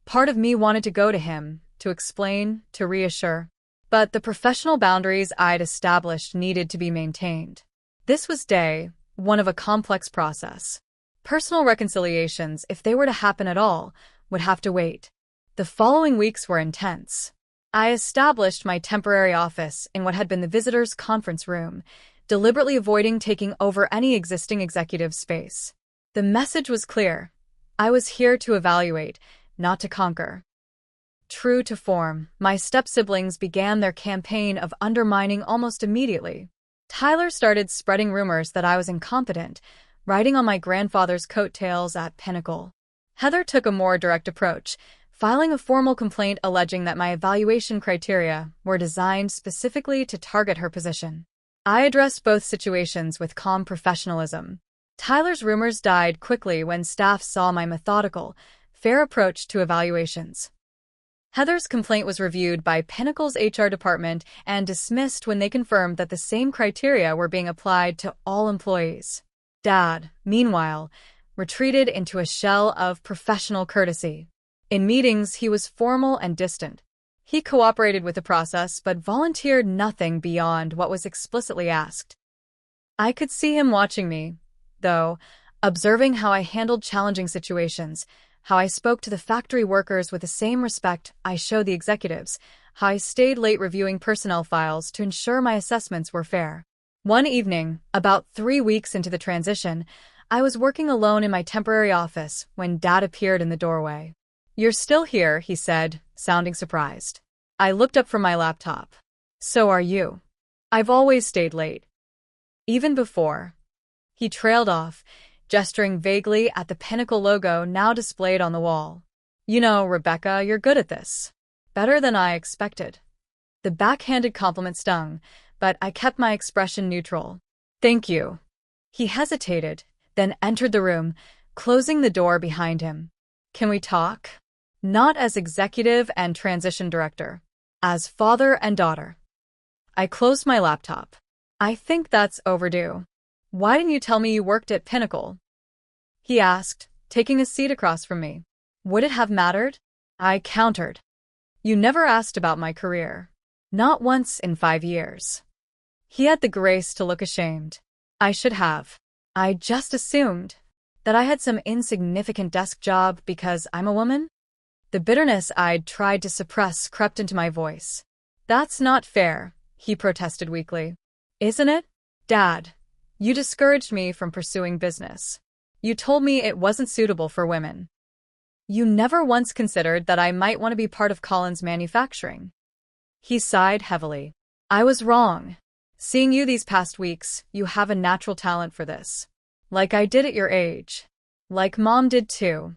Part of me wanted to go to him, to explain, to reassure. But the professional boundaries I'd established needed to be maintained. This was day one of a complex process. Personal reconciliations, if they were to happen at all, would have to wait. The following weeks were intense. I established my temporary office in what had been the visitors' conference room, deliberately avoiding taking over any existing executive space. The message was clear. I was here to evaluate, not to conquer. True to form, my step-siblings began their campaign of undermining almost immediately. Tyler started spreading rumors that I was incompetent, riding on my grandfather's coattails at Pinnacle. Heather took a more direct approach, filing a formal complaint alleging that my evaluation criteria were designed specifically to target her position. I addressed both situations with calm professionalism. Tyler's rumors died quickly when staff saw my methodical, fair approach to evaluations. Heather's complaint was reviewed by Pinnacle's HR department and dismissed when they confirmed that the same criteria were being applied to all employees. Dad, meanwhile, retreated into a shell of professional courtesy. In meetings, he was formal and distant. He cooperated with the process but volunteered nothing beyond what was explicitly asked. I could see him watching me, though, observing how I handled challenging situations, how I spoke to the factory workers with the same respect I showed the executives, how I stayed late reviewing personnel files to ensure my assessments were fair. One evening, about 3 weeks into the transition, I was working alone in my temporary office when Dad appeared in the doorway. "You're still here," he said, sounding surprised. I looked up from my laptop. "So are you. I've always stayed late. Even before." He trailed off, gesturing vaguely at the Pinnacle logo now displayed on the wall. "You know, Rebecca, you're good at this. Better than I expected." The backhanded compliment stung, but I kept my expression neutral. "Thank you." He hesitated, then entered the room, closing the door behind him. "Can we talk?" Not as executive and transition director, as father and daughter. I closed my laptop. "I think that's overdue. Why didn't you tell me you worked at Pinnacle?" he asked, taking a seat across from me. "Would it have mattered?" I countered. "You never asked about my career. Not once in 5 years." He had the grace to look ashamed. "I should have. I just assumed that I had some insignificant desk job because I'm a woman?" The bitterness I'd tried to suppress crept into my voice. "That's not fair," he protested weakly. "Isn't it? Dad, you discouraged me from pursuing business. You told me it wasn't suitable for women." You never once considered that I might want to be part of Colin's manufacturing. He sighed heavily. I was wrong. Seeing you these past weeks, you have a natural talent for this. Like I did at your age. Like Mom did too.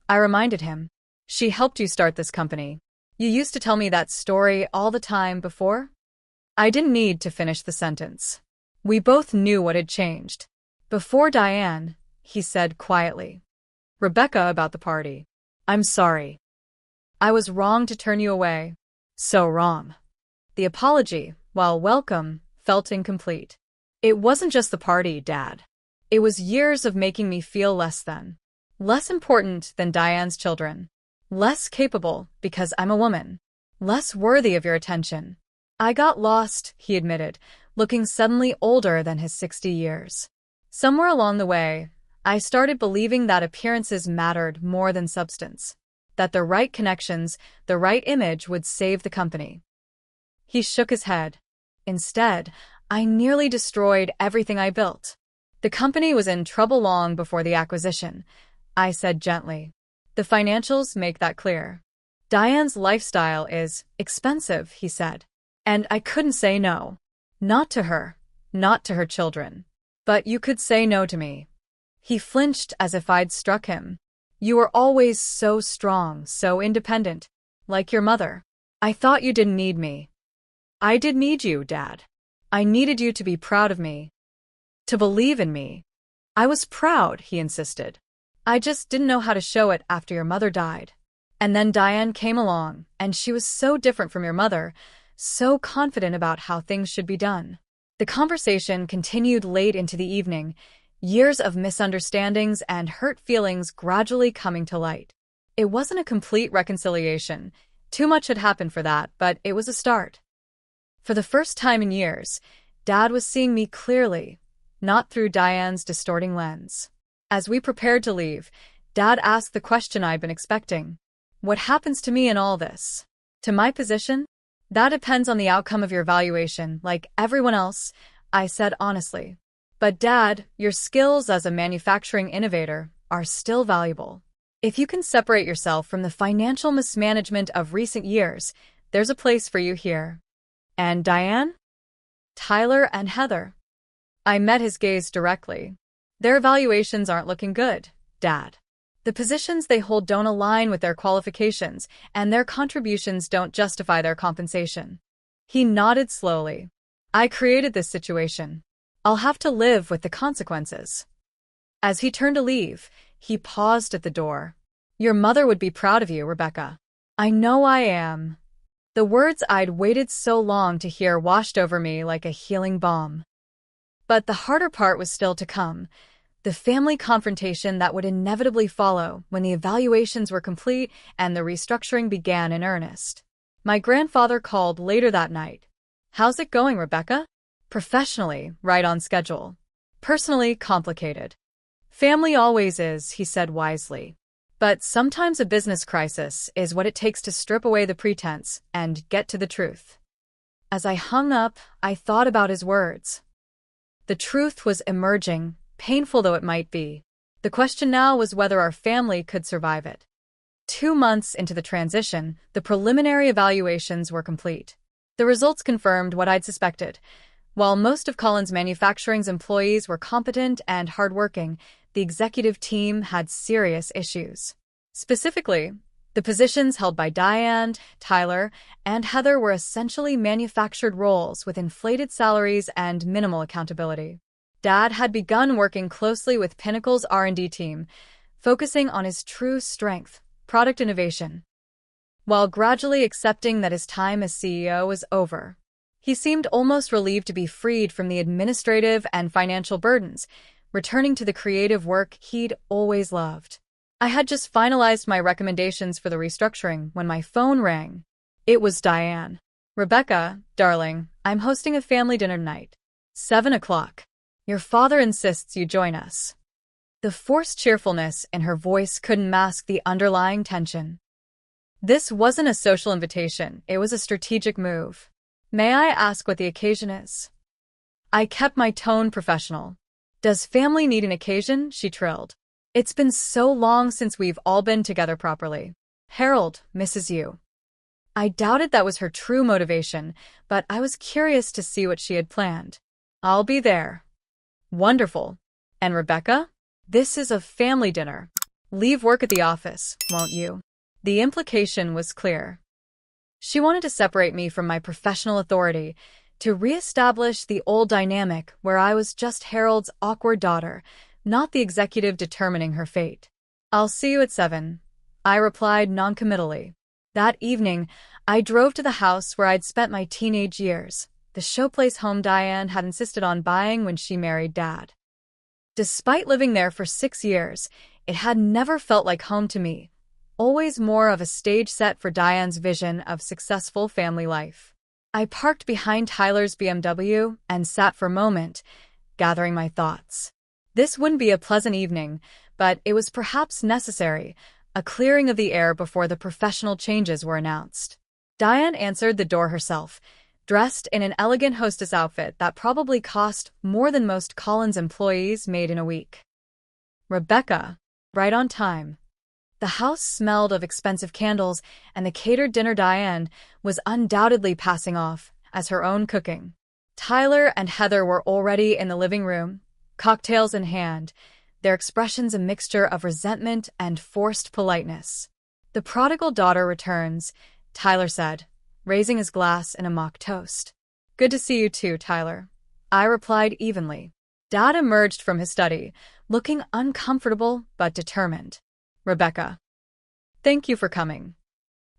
I reminded him. She helped you start this company. You used to tell me that story all the time before? I didn't need to finish the sentence. We both knew what had changed. Before Diane, he said quietly. Rebecca about the party. I'm sorry. I was wrong to turn you away. So wrong. The apology, while welcome, felt incomplete. It wasn't just the party, Dad. It was years of making me feel less than. Less important than Diane's children. Less capable because I'm a woman. Less worthy of your attention. I got lost, he admitted, looking suddenly older than his 60 years. Somewhere along the way, I started believing that appearances mattered more than substance. That the right connections, the right image would save the company. He shook his head. Instead, I nearly destroyed everything I built. The company was in trouble long before the acquisition, I said gently. The financials make that clear. Diane's lifestyle is expensive, he said. And I couldn't say no. Not to her, not to her children. But you could say no to me. He flinched as if I'd struck him. You were always so strong, so independent. Like your mother. I thought you didn't need me. I did need you, Dad. I needed you to be proud of me. To believe in me. I was proud, he insisted. I just didn't know how to show it after your mother died. And then Diane came along, and she was so different from your mother, so confident about how things should be done. The conversation continued late into the evening, years of misunderstandings and hurt feelings gradually coming to light. It wasn't a complete reconciliation. Too much had happened for that, but it was a start. For the first time in years, Dad was seeing me clearly, not through Diane's distorting lens. As we prepared to leave, Dad asked the question I'd been expecting. What happens to me in all this? To my position? That depends on the outcome of your evaluation, like everyone else, I said honestly. But Dad, your skills as a manufacturing innovator are still valuable. If you can separate yourself from the financial mismanagement of recent years, there's a place for you here. And Diane? Tyler and Heather. I met his gaze directly. Their evaluations aren't looking good, Dad. The positions they hold don't align with their qualifications, and their contributions don't justify their compensation. He nodded slowly. I created this situation. I'll have to live with the consequences. As he turned to leave, he paused at the door. Your mother would be proud of you, Rebecca. I know I am. The words I'd waited so long to hear washed over me like a healing balm. But the harder part was still to come. The family confrontation that would inevitably follow when the evaluations were complete and the restructuring began in earnest. My grandfather called later that night. How's it going, Rebecca? Professionally, right on schedule. Personally, complicated. Family always is, he said wisely. But sometimes a business crisis is what it takes to strip away the pretense and get to the truth. As I hung up, I thought about his words. The truth was emerging, painful though it might be. The question now was whether our family could survive it. 2 months into the transition, the preliminary evaluations were complete. The results confirmed what I'd suspected. While most of Colin's Manufacturing's employees were competent and hardworking, the executive team had serious issues. Specifically, the positions held by Diane, Tyler, and Heather were essentially manufactured roles with inflated salaries and minimal accountability. Dad had begun working closely with Pinnacle's R&D team, focusing on his true strength, product innovation. While gradually accepting that his time as CEO was over, he seemed almost relieved to be freed from the administrative and financial burdens, returning to the creative work he'd always loved. I had just finalized my recommendations for the restructuring when my phone rang. It was Diane. Rebecca, darling, I'm hosting a family dinner tonight. 7 o'clock. Your father insists you join us. The forced cheerfulness in her voice couldn't mask the underlying tension. This wasn't a social invitation, it was a strategic move. May I ask what the occasion is? I kept my tone professional. Does family need an occasion? She trilled. It's been so long since we've all been together properly. Harold misses you. I doubted that was her true motivation, but I was curious to see what she had planned. I'll be there. Wonderful. And Rebecca? This is a family dinner. Leave work at the office, won't you? The implication was clear. She wanted to separate me from my professional authority, to re-establish the old dynamic where I was just Harold's awkward daughter, not the executive determining her fate. I'll see you at 7, I replied noncommittally. That evening, I drove to the house where I'd spent my teenage years, the showplace home Diane had insisted on buying when she married Dad. Despite living there for 6 years, it had never felt like home to me, always more of a stage set for Diane's vision of successful family life. I parked behind Tyler's BMW and sat for a moment, gathering my thoughts. This wouldn't be a pleasant evening, but it was perhaps necessary, a clearing of the air before the professional changes were announced. Diane answered the door herself, dressed in an elegant hostess outfit that probably cost more than most Collins employees made in a week. Rebecca, right on time. The house smelled of expensive candles, and the catered dinner Diane was undoubtedly passing off as her own cooking. Tyler and Heather were already in the living room, cocktails in hand, their expressions a mixture of resentment and forced politeness. The prodigal daughter returns, Tyler said, raising his glass in a mock toast. Good to see you too, Tyler, I replied evenly. Dad emerged from his study, looking uncomfortable but determined. Rebecca. Thank you for coming.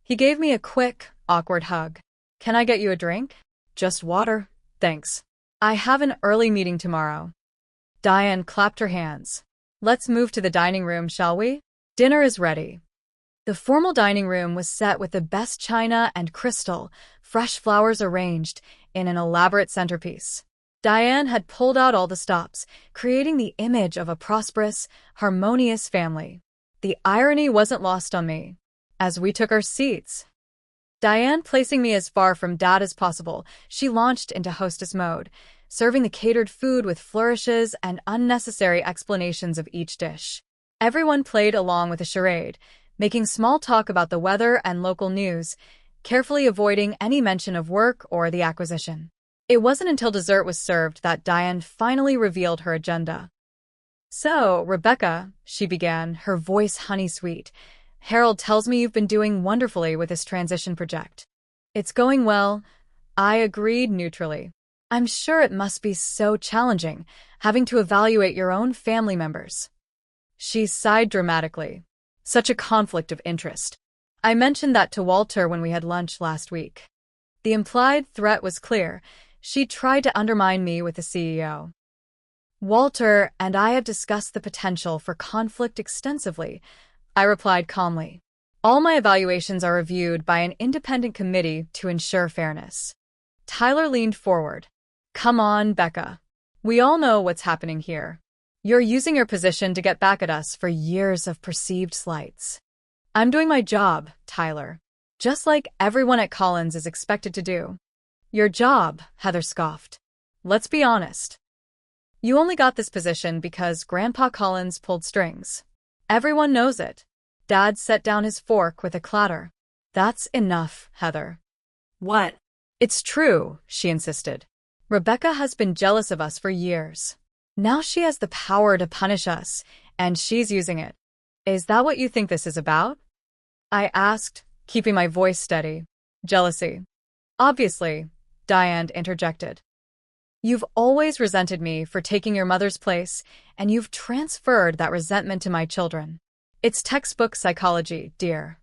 He gave me a quick, awkward hug. Can I get you a drink? Just water, thanks. I have an early meeting tomorrow. Diane clapped her hands. Let's move to the dining room, shall we? Dinner is ready. The formal dining room was set with the best china and crystal, fresh flowers arranged in an elaborate centerpiece. Diane had pulled out all the stops, creating the image of a prosperous, harmonious family. The irony wasn't lost on me. As we took our seats, Diane placing me as far from Dad as possible, she launched into hostess mode, serving the catered food with flourishes and unnecessary explanations of each dish. Everyone played along with the charade, making small talk about the weather and local news, carefully avoiding any mention of work or the acquisition. It wasn't until dessert was served that Diane finally revealed her agenda. So, Rebecca, she began, her voice honey-sweet, Harold tells me you've been doing wonderfully with this transition project. It's going well, I agreed neutrally. I'm sure it must be so challenging, having to evaluate your own family members. She sighed dramatically. Such a conflict of interest. I mentioned that to Walter when we had lunch last week. The implied threat was clear. She tried to undermine me with the CEO. Walter and I have discussed the potential for conflict extensively, I replied calmly. All my evaluations are reviewed by an independent committee to ensure fairness. Tyler leaned forward. Come on, Becca. We all know what's happening here. You're using your position to get back at us for years of perceived slights. I'm doing my job, Tyler, just like everyone at Collins is expected to do. Your job, Heather scoffed. Let's be honest. You only got this position because Grandpa Collins pulled strings. Everyone knows it. Dad set down his fork with a clatter. That's enough, Heather. What? It's true, she insisted. Rebecca has been jealous of us for years. Now she has the power to punish us, and she's using it. Is that what you think this is about? I asked, keeping my voice steady. Jealousy. Obviously, Diane interjected. You've always resented me for taking your mother's place, and you've transferred that resentment to my children. It's textbook psychology, dear.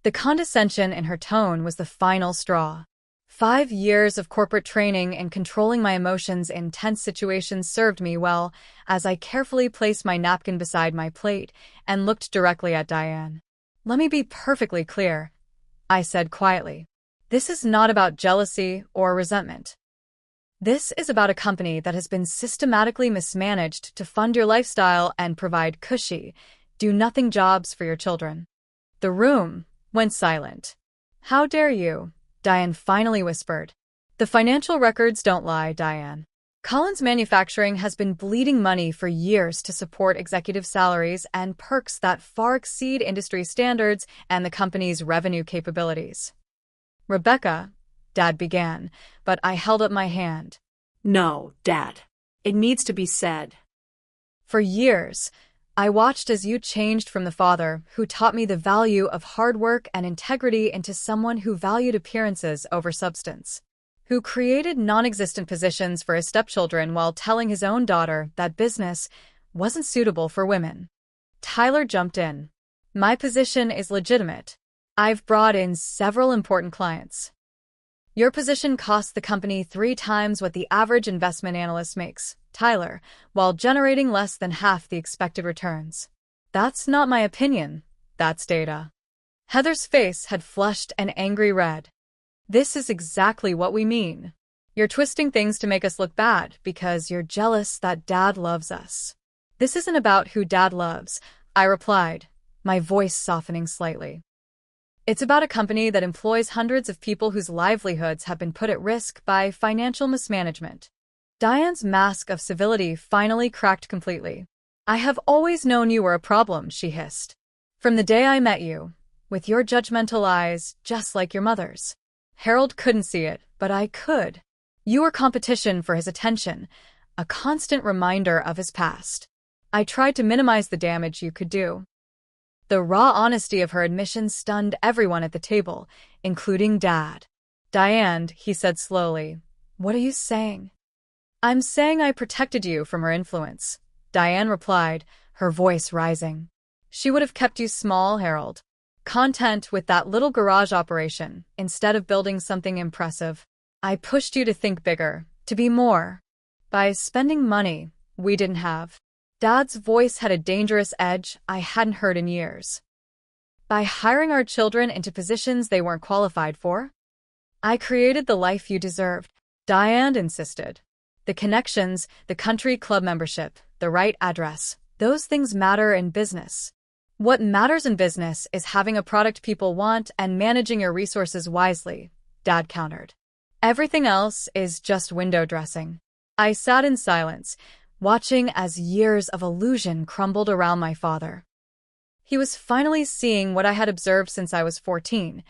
The condescension in her tone was the final straw. 5 years of corporate training and controlling my emotions in tense situations served me well as I carefully placed my napkin beside my plate and looked directly at Diane. Let me be perfectly clear, I said quietly. This is not about jealousy or resentment. This is about a company that has been systematically mismanaged to fund your lifestyle and provide cushy, do-nothing jobs for your children. The room went silent. How dare you? Diane finally whispered. The financial records don't lie, Diane. Collins Manufacturing has been bleeding money for years to support executive salaries and perks that far exceed industry standards and the company's revenue capabilities. Rebecca, Dad began, but I held up my hand. No, Dad. It needs to be said. For years, I watched as you changed from the father who taught me the value of hard work and integrity into someone who valued appearances over substance, who created non-existent positions for his stepchildren while telling his own daughter that business wasn't suitable for women. Tyler jumped in. My position is legitimate. I've brought in several important clients. Your position costs the company 3 times what the average investment analyst makes, Tyler, while generating less than half the expected returns. That's not my opinion. That's data. Heather's face had flushed an angry red. This is exactly what we mean. You're twisting things to make us look bad because you're jealous that Dad loves us. This isn't about who Dad loves, I replied, my voice softening slightly. It's about a company that employs hundreds of people whose livelihoods have been put at risk by financial mismanagement. Diane's mask of civility finally cracked completely. I have always known you were a problem, she hissed. From the day I met you, with your judgmental eyes, just like your mother's. Harold couldn't see it, but I could. You were competition for his attention, a constant reminder of his past. I tried to minimize the damage you could do. The raw honesty of her admission stunned everyone at the table, including Dad. Diane, he said slowly, what are you saying? I'm saying I protected you from her influence, Diane replied, her voice rising. She would have kept you small, Harold. Content with that little garage operation, instead of building something impressive. I pushed you to think bigger, to be more. By spending money we didn't have. Dad's voice had a dangerous edge I hadn't heard in years. By hiring our children into positions they weren't qualified for? I created the life you deserved, Diane insisted. The connections, the country club membership, the right address, those things matter in business. What matters in business is having a product people want and managing your resources wisely, Dad countered. Everything else is just window dressing. I sat in silence, watching as years of illusion crumbled around my father. He was finally seeing what I had observed since I was 14,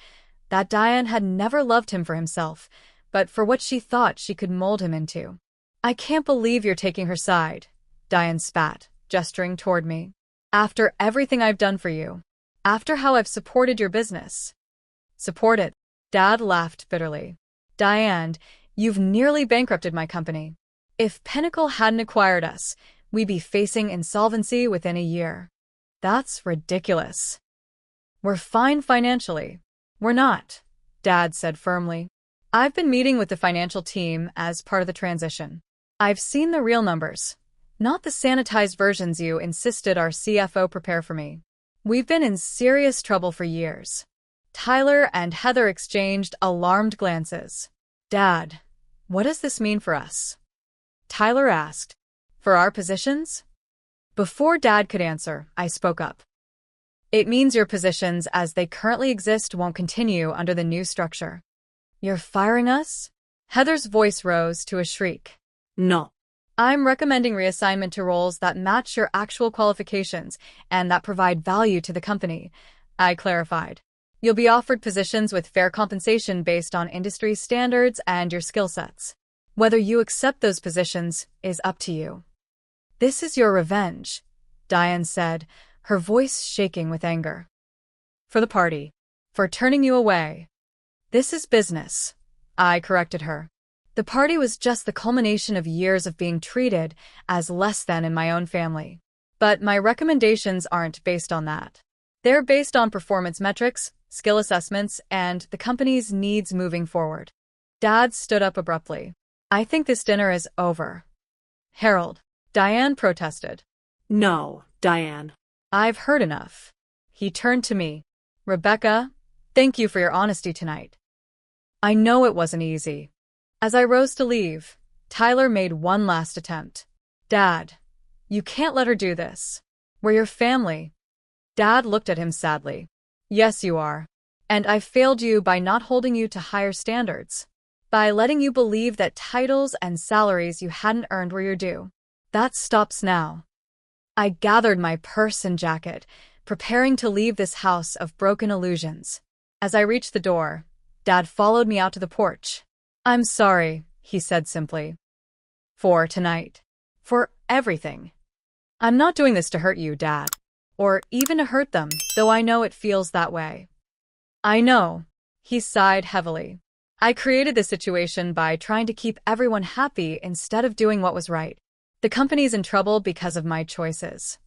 that Diane had never loved him for himself, but for what she thought she could mold him into. I can't believe you're taking her side, Diane spat, gesturing toward me. After everything I've done for you. After how I've supported your business. Supported? Dad laughed bitterly. Diane, you've nearly bankrupted my company. If Pinnacle hadn't acquired us, we'd be facing insolvency within a year. That's ridiculous. We're fine financially. We're not, Dad said firmly. I've been meeting with the financial team as part of the transition. I've seen the real numbers, not the sanitized versions you insisted our CFO prepare for me. We've been in serious trouble for years. Tyler and Heather exchanged alarmed glances. Dad, what does this mean for us? Tyler asked. For our positions? Before Dad could answer, I spoke up. It means your positions as they currently exist won't continue under the new structure. You're firing us? Heather's voice rose to a shriek. No. I'm recommending reassignment to roles that match your actual qualifications and that provide value to the company, I clarified. You'll be offered positions with fair compensation based on industry standards and your skill sets. Whether you accept those positions is up to you. This is your revenge, Diane said, her voice shaking with anger. For the party. For turning you away. This is business, I corrected her. The party was just the culmination of years of being treated as less than in my own family. But my recommendations aren't based on that. They're based on performance metrics, skill assessments, and the company's needs moving forward. Dad stood up abruptly. I think this dinner is over. Harold, Diane protested. No, Diane. I've heard enough. He turned to me. Rebecca, thank you for your honesty tonight. I know it wasn't easy. As I rose to leave, Tyler made one last attempt. Dad, you can't let her do this. We're your family. Dad looked at him sadly. Yes, you are. And I failed you by not holding you to higher standards. By letting you believe that titles and salaries you hadn't earned were your due. That stops now. I gathered my purse and jacket, preparing to leave this house of broken illusions. As I reached the door, Dad followed me out to the porch. "I'm sorry," he said simply. "For tonight. For everything. I'm not doing this to hurt you, Dad. Or even to hurt them, though I know it feels that way." "I know." He sighed heavily. "I created this situation by trying to keep everyone happy instead of doing what was right. The company's in trouble because of my choices."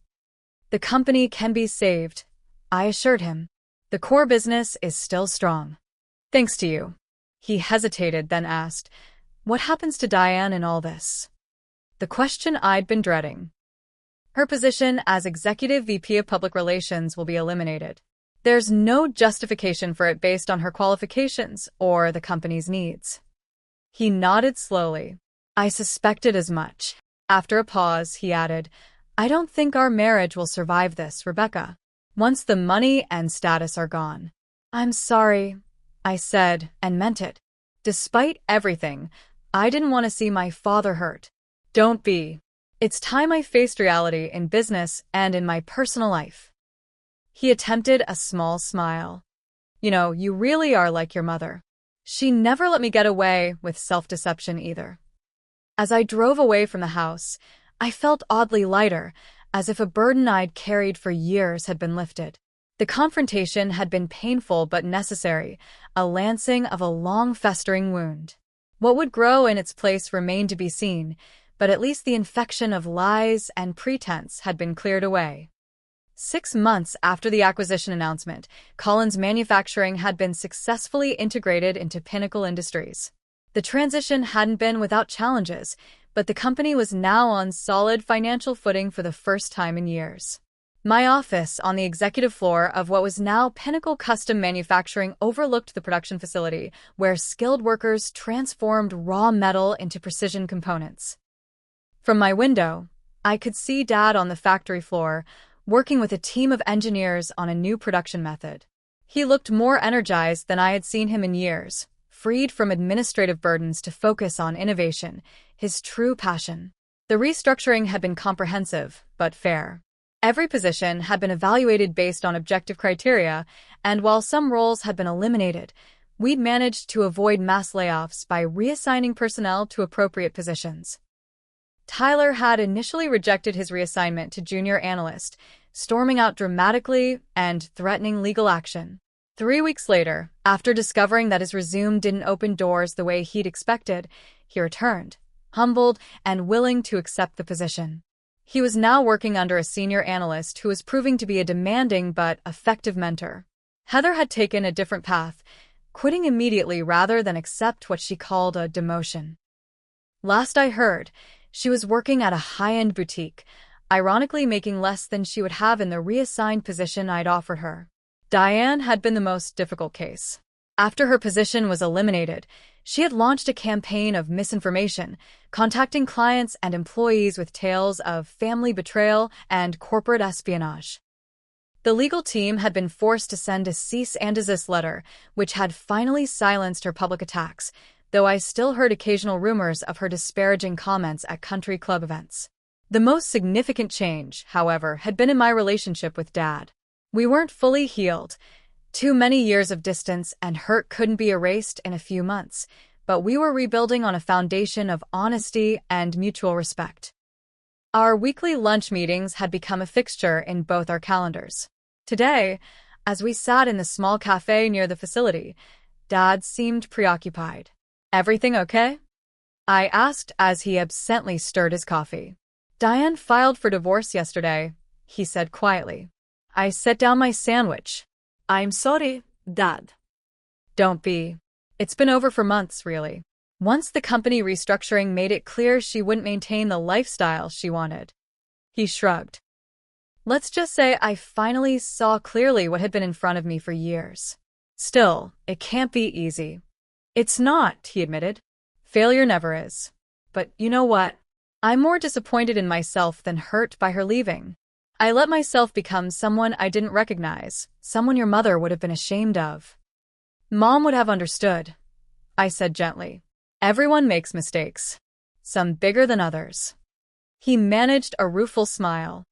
"The company can be saved," I assured him. "The core business is still strong. Thanks to you." He hesitated, then asked, "What happens to Diane in all this?" The question I'd been dreading. "Her position as Executive VP of Public Relations will be eliminated. There's no justification for it based on her qualifications or the company's needs." He nodded slowly. "I suspected as much." After a pause, he added, "I don't think our marriage will survive this, Rebecca, once the money and status are gone." "I'm sorry," I said, and meant it. Despite everything, I didn't want to see my father hurt. "Don't be. It's time I faced reality in business and in my personal life." He attempted a small smile. You really are like your mother. She never let me get away with self-deception either." As I drove away from the house, I felt oddly lighter, as if a burden I'd carried for years had been lifted. The confrontation had been painful but necessary, a lancing of a long festering wound. What would grow in its place remained to be seen, but at least the infection of lies and pretense had been cleared away. 6 months after the acquisition announcement, Collins Manufacturing had been successfully integrated into Pinnacle Industries. The transition hadn't been without challenges, but the company was now on solid financial footing for the first time in years. My office on the executive floor of what was now Pinnacle Custom Manufacturing overlooked the production facility, where skilled workers transformed raw metal into precision components. From my window, I could see Dad on the factory floor, working with a team of engineers on a new production method. He looked more energized than I had seen him in years, freed from administrative burdens to focus on innovation, his true passion. The restructuring had been comprehensive, but fair. Every position had been evaluated based on objective criteria, and while some roles had been eliminated, we'd managed to avoid mass layoffs by reassigning personnel to appropriate positions. Tyler had initially rejected his reassignment to junior analyst, storming out dramatically and threatening legal action. 3 weeks later, after discovering that his resume didn't open doors the way he'd expected, he returned, humbled and willing to accept the position. He was now working under a senior analyst who was proving to be a demanding but effective mentor. Heather had taken a different path, quitting immediately rather than accept what she called a demotion. Last I heard, she was working at a high-end boutique, ironically making less than she would have in the reassigned position I'd offered her. Diane had been the most difficult case. After her position was eliminated, she had launched a campaign of misinformation, contacting clients and employees with tales of family betrayal and corporate espionage. The legal team had been forced to send a cease and desist letter, which had finally silenced her public attacks, though I still heard occasional rumors of her disparaging comments at country club events. The most significant change, however, had been in my relationship with Dad. We weren't fully healed. Too many years of distance and hurt couldn't be erased in a few months, but we were rebuilding on a foundation of honesty and mutual respect. Our weekly lunch meetings had become a fixture in both our calendars. Today, as we sat in the small cafe near the facility, Dad seemed preoccupied. "Everything okay?" I asked as he absently stirred his coffee. "Diane filed for divorce yesterday," he said quietly. I set down my sandwich. "I'm sorry, Dad." "Don't be. It's been over for months, really. Once the company restructuring made it clear she wouldn't maintain the lifestyle she wanted." He shrugged. "Let's just say I finally saw clearly what had been in front of me for years. Still, it can't be easy." "It's not," he admitted. "Failure never is. But you know what? I'm more disappointed in myself than hurt by her leaving. I let myself become someone I didn't recognize, someone your mother would have been ashamed of." "Mom would have understood," I said gently. Everyone makes mistakes, some bigger than others. He managed a rueful smile.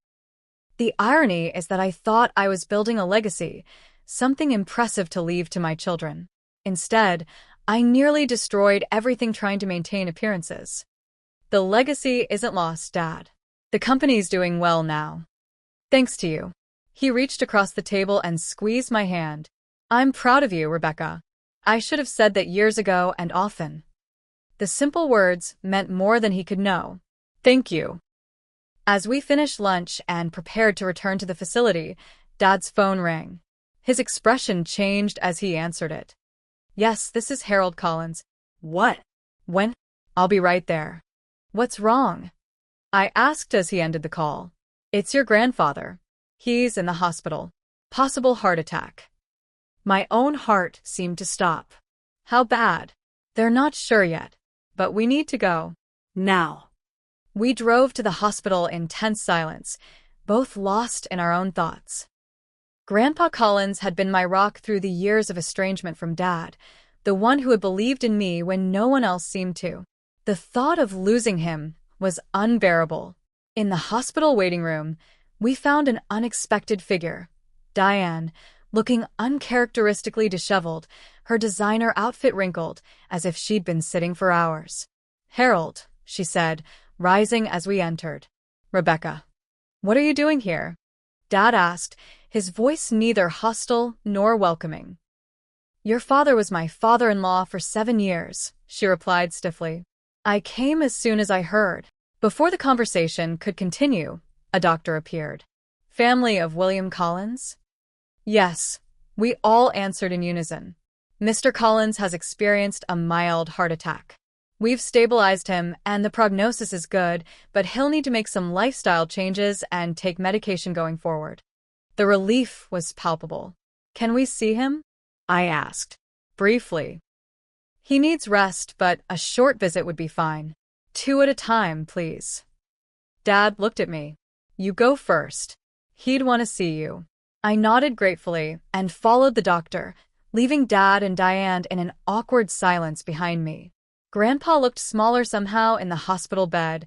The irony is that I thought I was building a legacy, something impressive to leave to my children. Instead, I nearly destroyed everything trying to maintain appearances. The legacy isn't lost, Dad. The company's doing well now. Thanks to you. He reached across the table and squeezed my hand. I'm proud of you, Rebecca. I should have said that years ago and often. The simple words meant more than he could know. Thank you. As we finished lunch and prepared to return to the facility, Dad's phone rang. His expression changed as he answered it. Yes, this is Harold Collins. What? When? I'll be right there. What's wrong? I asked as he ended the call. It's your grandfather. He's in the hospital. Possible heart attack. My own heart seemed to stop. How bad? They're not sure yet, but we need to go. Now. We drove to the hospital in tense silence, both lost in our own thoughts. Grandpa Collins had been my rock through the years of estrangement from Dad, the one who had believed in me when no one else seemed to. The thought of losing him was unbearable. In the hospital waiting room, we found an unexpected figure, Diane, looking uncharacteristically disheveled, her designer outfit wrinkled, as if she'd been sitting for hours. Harold, she said, rising as we entered. Rebecca, what are you doing here? Dad asked, his voice neither hostile nor welcoming. Your father was my father-in-law for 7 years, she replied stiffly. I came as soon as I heard. Before the conversation could continue, a doctor appeared. Family of William Collins? Yes, we all answered in unison. Mr. Collins has experienced a mild heart attack. We've stabilized him and the prognosis is good, but he'll need to make some lifestyle changes and take medication going forward. The relief was palpable. Can we see him? I asked. Briefly. He needs rest, but a short visit would be fine. 2 at a time, please. Dad looked at me. You go first. He'd want to see you. I nodded gratefully and followed the doctor, leaving Dad and Diane in an awkward silence behind me. Grandpa looked smaller somehow in the hospital bed,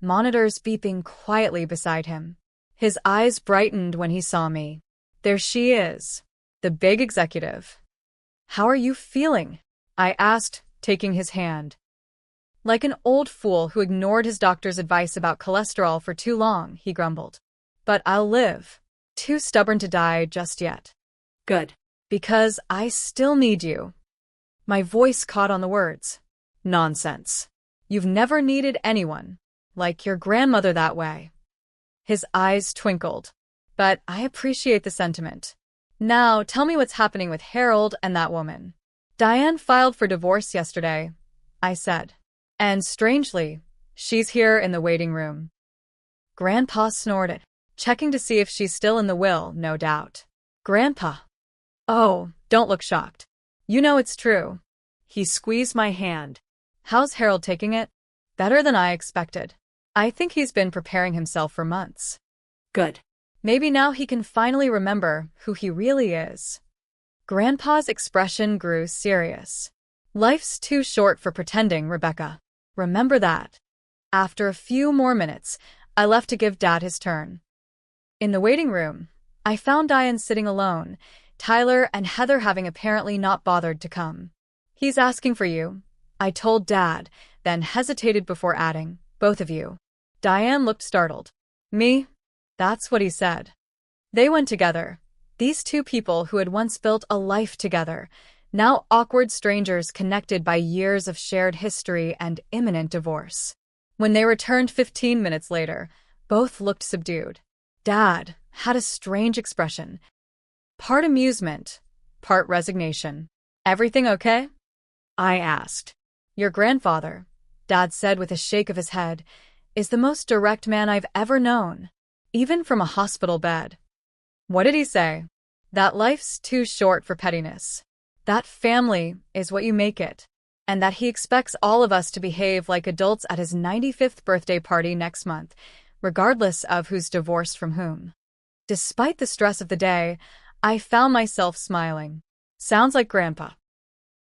monitors beeping quietly beside him. His eyes brightened when he saw me. There she is, the big executive. How are you feeling? I asked, taking his hand. Like an old fool who ignored his doctor's advice about cholesterol for too long, he grumbled. But I'll live. Too stubborn to die just yet. Good. Because I still need you. My voice caught on the words. Nonsense. You've never needed anyone, like your grandmother that way. His eyes twinkled. But I appreciate the sentiment. Now tell me what's happening with Harold and that woman. Diane filed for divorce yesterday, I said. And strangely, she's here in the waiting room. Grandpa snorted, checking to see if she's still in the will, no doubt. Grandpa. Oh, don't look shocked. You know it's true. He squeezed my hand. How's Harold taking it? Better than I expected. I think he's been preparing himself for months. Good. Maybe now he can finally remember who he really is. Grandpa's expression grew serious. Life's too short for pretending, Rebecca. Remember that. After a few more minutes, I left to give Dad his turn. In the waiting room, I found Diane sitting alone, Tyler and Heather having apparently not bothered to come. He's asking for you, I told Dad, then hesitated before adding, both of you. Diane looked startled. Me? That's what he said. They went together. These two people who had once built a life together, now awkward strangers connected by years of shared history and imminent divorce. When they returned 15 minutes later, both looked subdued. Dad had a strange expression. Part amusement, part resignation. Everything okay? I asked. Your grandfather, Dad said with a shake of his head, is the most direct man I've ever known, even from a hospital bed. What did he say? That life's too short for pettiness. That family is what you make it. And that he expects all of us to behave like adults at his 95th birthday party next month, regardless of who's divorced from whom. Despite the stress of the day, I found myself smiling. Sounds like Grandpa.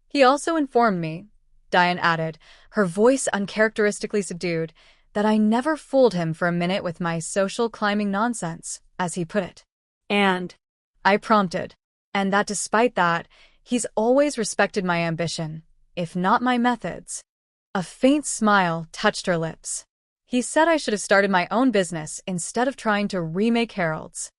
He also informed me, Diane added, her voice uncharacteristically subdued, that I never fooled him for a minute with my social climbing nonsense, as he put it. And I prompted. And that despite that, he's always respected my ambition, if not my methods. A faint smile touched her lips. He said I should have started my own business instead of trying to remake Harold's.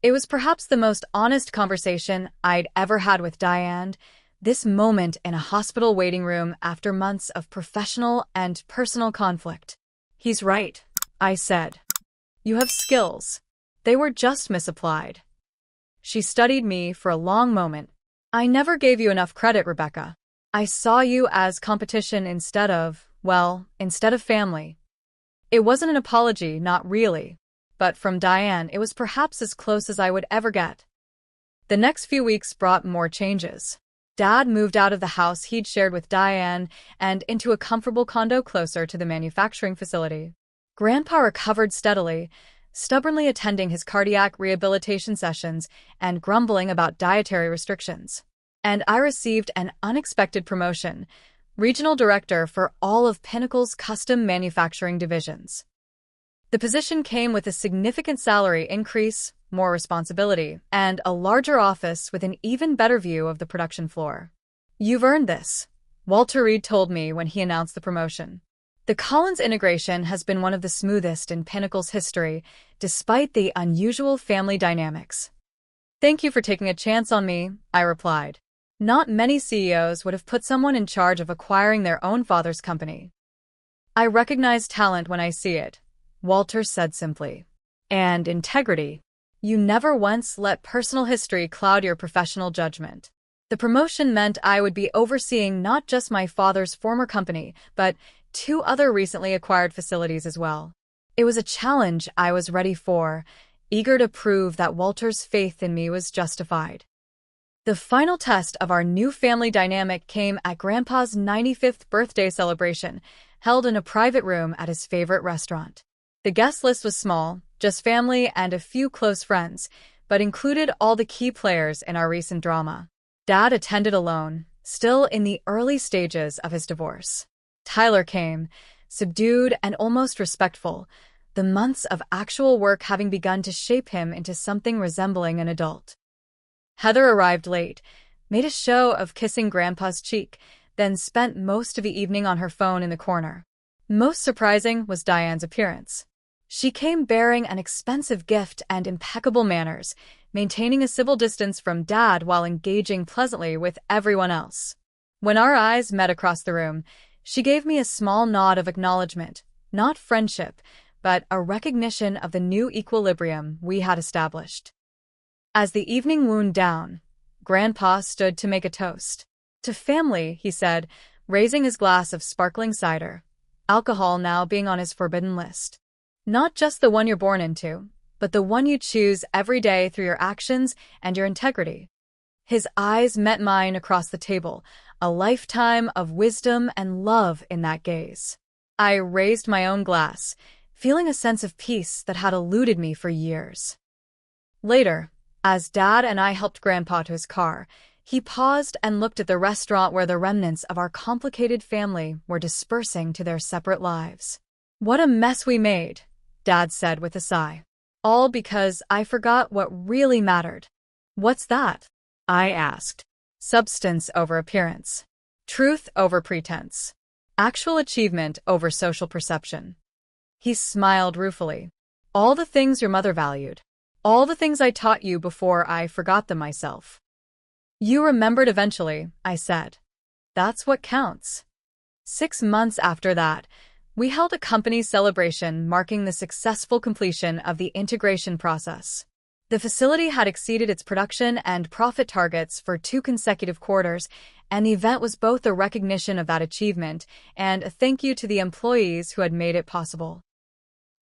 It was perhaps the most honest conversation I'd ever had with Diane, this moment in a hospital waiting room after months of professional and personal conflict. he's right, I said. You have skills. They were just misapplied. She studied me for a long moment. I never gave you enough credit, Rebecca. I saw you as competition instead of family. It wasn't an apology, not really. But from Diane, it was perhaps as close as I would ever get. The next few weeks brought more changes. Dad moved out of the house he'd shared with Diane and into a comfortable condo closer to the manufacturing facility. Grandpa recovered steadily, stubbornly attending his cardiac rehabilitation sessions and grumbling about dietary restrictions. And I received an unexpected promotion, regional director for all of Pinnacle's custom manufacturing divisions. The position came with a significant salary increase, more responsibility, and a larger office with an even better view of the production floor. You've earned this, Walter Reed told me when he announced the promotion. The Collins integration has been one of the smoothest in Pinnacle's history, despite the unusual family dynamics. Thank you for taking a chance on me, I replied. Not many CEOs would have put someone in charge of acquiring their own father's company. I recognize talent when I see it, Walter said simply. And integrity. You never once let personal history cloud your professional judgment. The promotion meant I would be overseeing not just my father's former company, but 2 other recently acquired facilities as well. It was a challenge I was ready for, eager to prove that Walter's faith in me was justified. The final test of our new family dynamic came at Grandpa's 95th birthday celebration, held in a private room at his favorite restaurant. The guest list was small, just family and a few close friends, but included all the key players in our recent drama. Dad attended alone, still in the early stages of his divorce. Tyler came, subdued and almost respectful, the months of actual work having begun to shape him into something resembling an adult. Heather arrived late, made a show of kissing Grandpa's cheek, then spent most of the evening on her phone in the corner. Most surprising was Diane's appearance. She came bearing an expensive gift and impeccable manners, maintaining a civil distance from Dad while engaging pleasantly with everyone else. When our eyes met across the room, she gave me a small nod of acknowledgement, not friendship, but a recognition of the new equilibrium we had established. As the evening wound down, Grandpa stood to make a toast. To family, he said, raising his glass of sparkling cider, alcohol now being on his forbidden list. Not just the one you're born into, but the one you choose every day through your actions and your integrity. His eyes met mine across the table, a lifetime of wisdom and love in that gaze. I raised my own glass, feeling a sense of peace that had eluded me for years. Later, as Dad and I helped Grandpa to his car, he paused and looked at the restaurant where the remnants of our complicated family were dispersing to their separate lives. What a mess we made, Dad said with a sigh. All because I forgot what really mattered. What's that? I asked. Substance over appearance. Truth over pretense. Actual achievement over social perception. He smiled ruefully. All the things your mother valued. All the things I taught you before I forgot them myself. You remembered eventually, I said. That's what counts. 6 months after that, we held a company celebration marking the successful completion of the integration process. The facility had exceeded its production and profit targets for 2 consecutive quarters, and the event was both a recognition of that achievement and a thank you to the employees who had made it possible.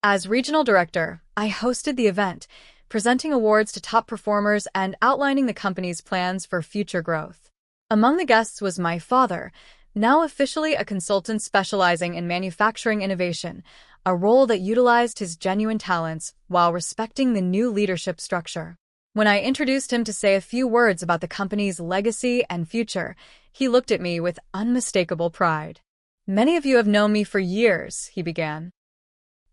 As regional director, I hosted the event, presenting awards to top performers and outlining the company's plans for future growth. Among the guests was my father, now officially a consultant specializing in manufacturing innovation, a role that utilized his genuine talents while respecting the new leadership structure. When I introduced him to say a few words about the company's legacy and future, he looked at me with unmistakable pride. "Many of you have known me for years," he began.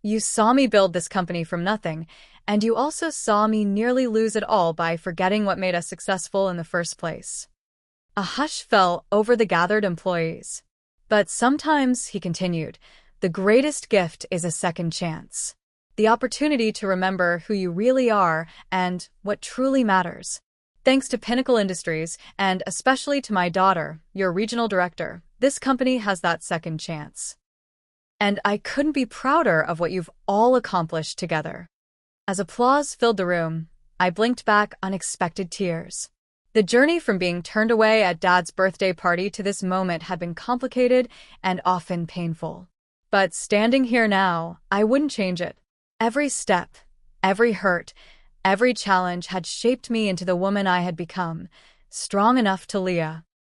"You saw me build this company from nothing, and you also saw me nearly lose it all by forgetting what made us successful in the first place." A hush fell over the gathered employees. "But sometimes," he continued, "the greatest gift is a second chance. The opportunity to remember who you really are and what truly matters. Thanks to Pinnacle Industries, and especially to my daughter, your regional director, this company has that second chance. And I couldn't be prouder of what you've all accomplished together." As applause filled the room, I blinked back unexpected tears. The journey from being turned away at Dad's birthday party to this moment had been complicated and often painful. But standing here now, I wouldn't change it. Every step, every hurt, every challenge had shaped me into the woman I had become, strong enough to Leah.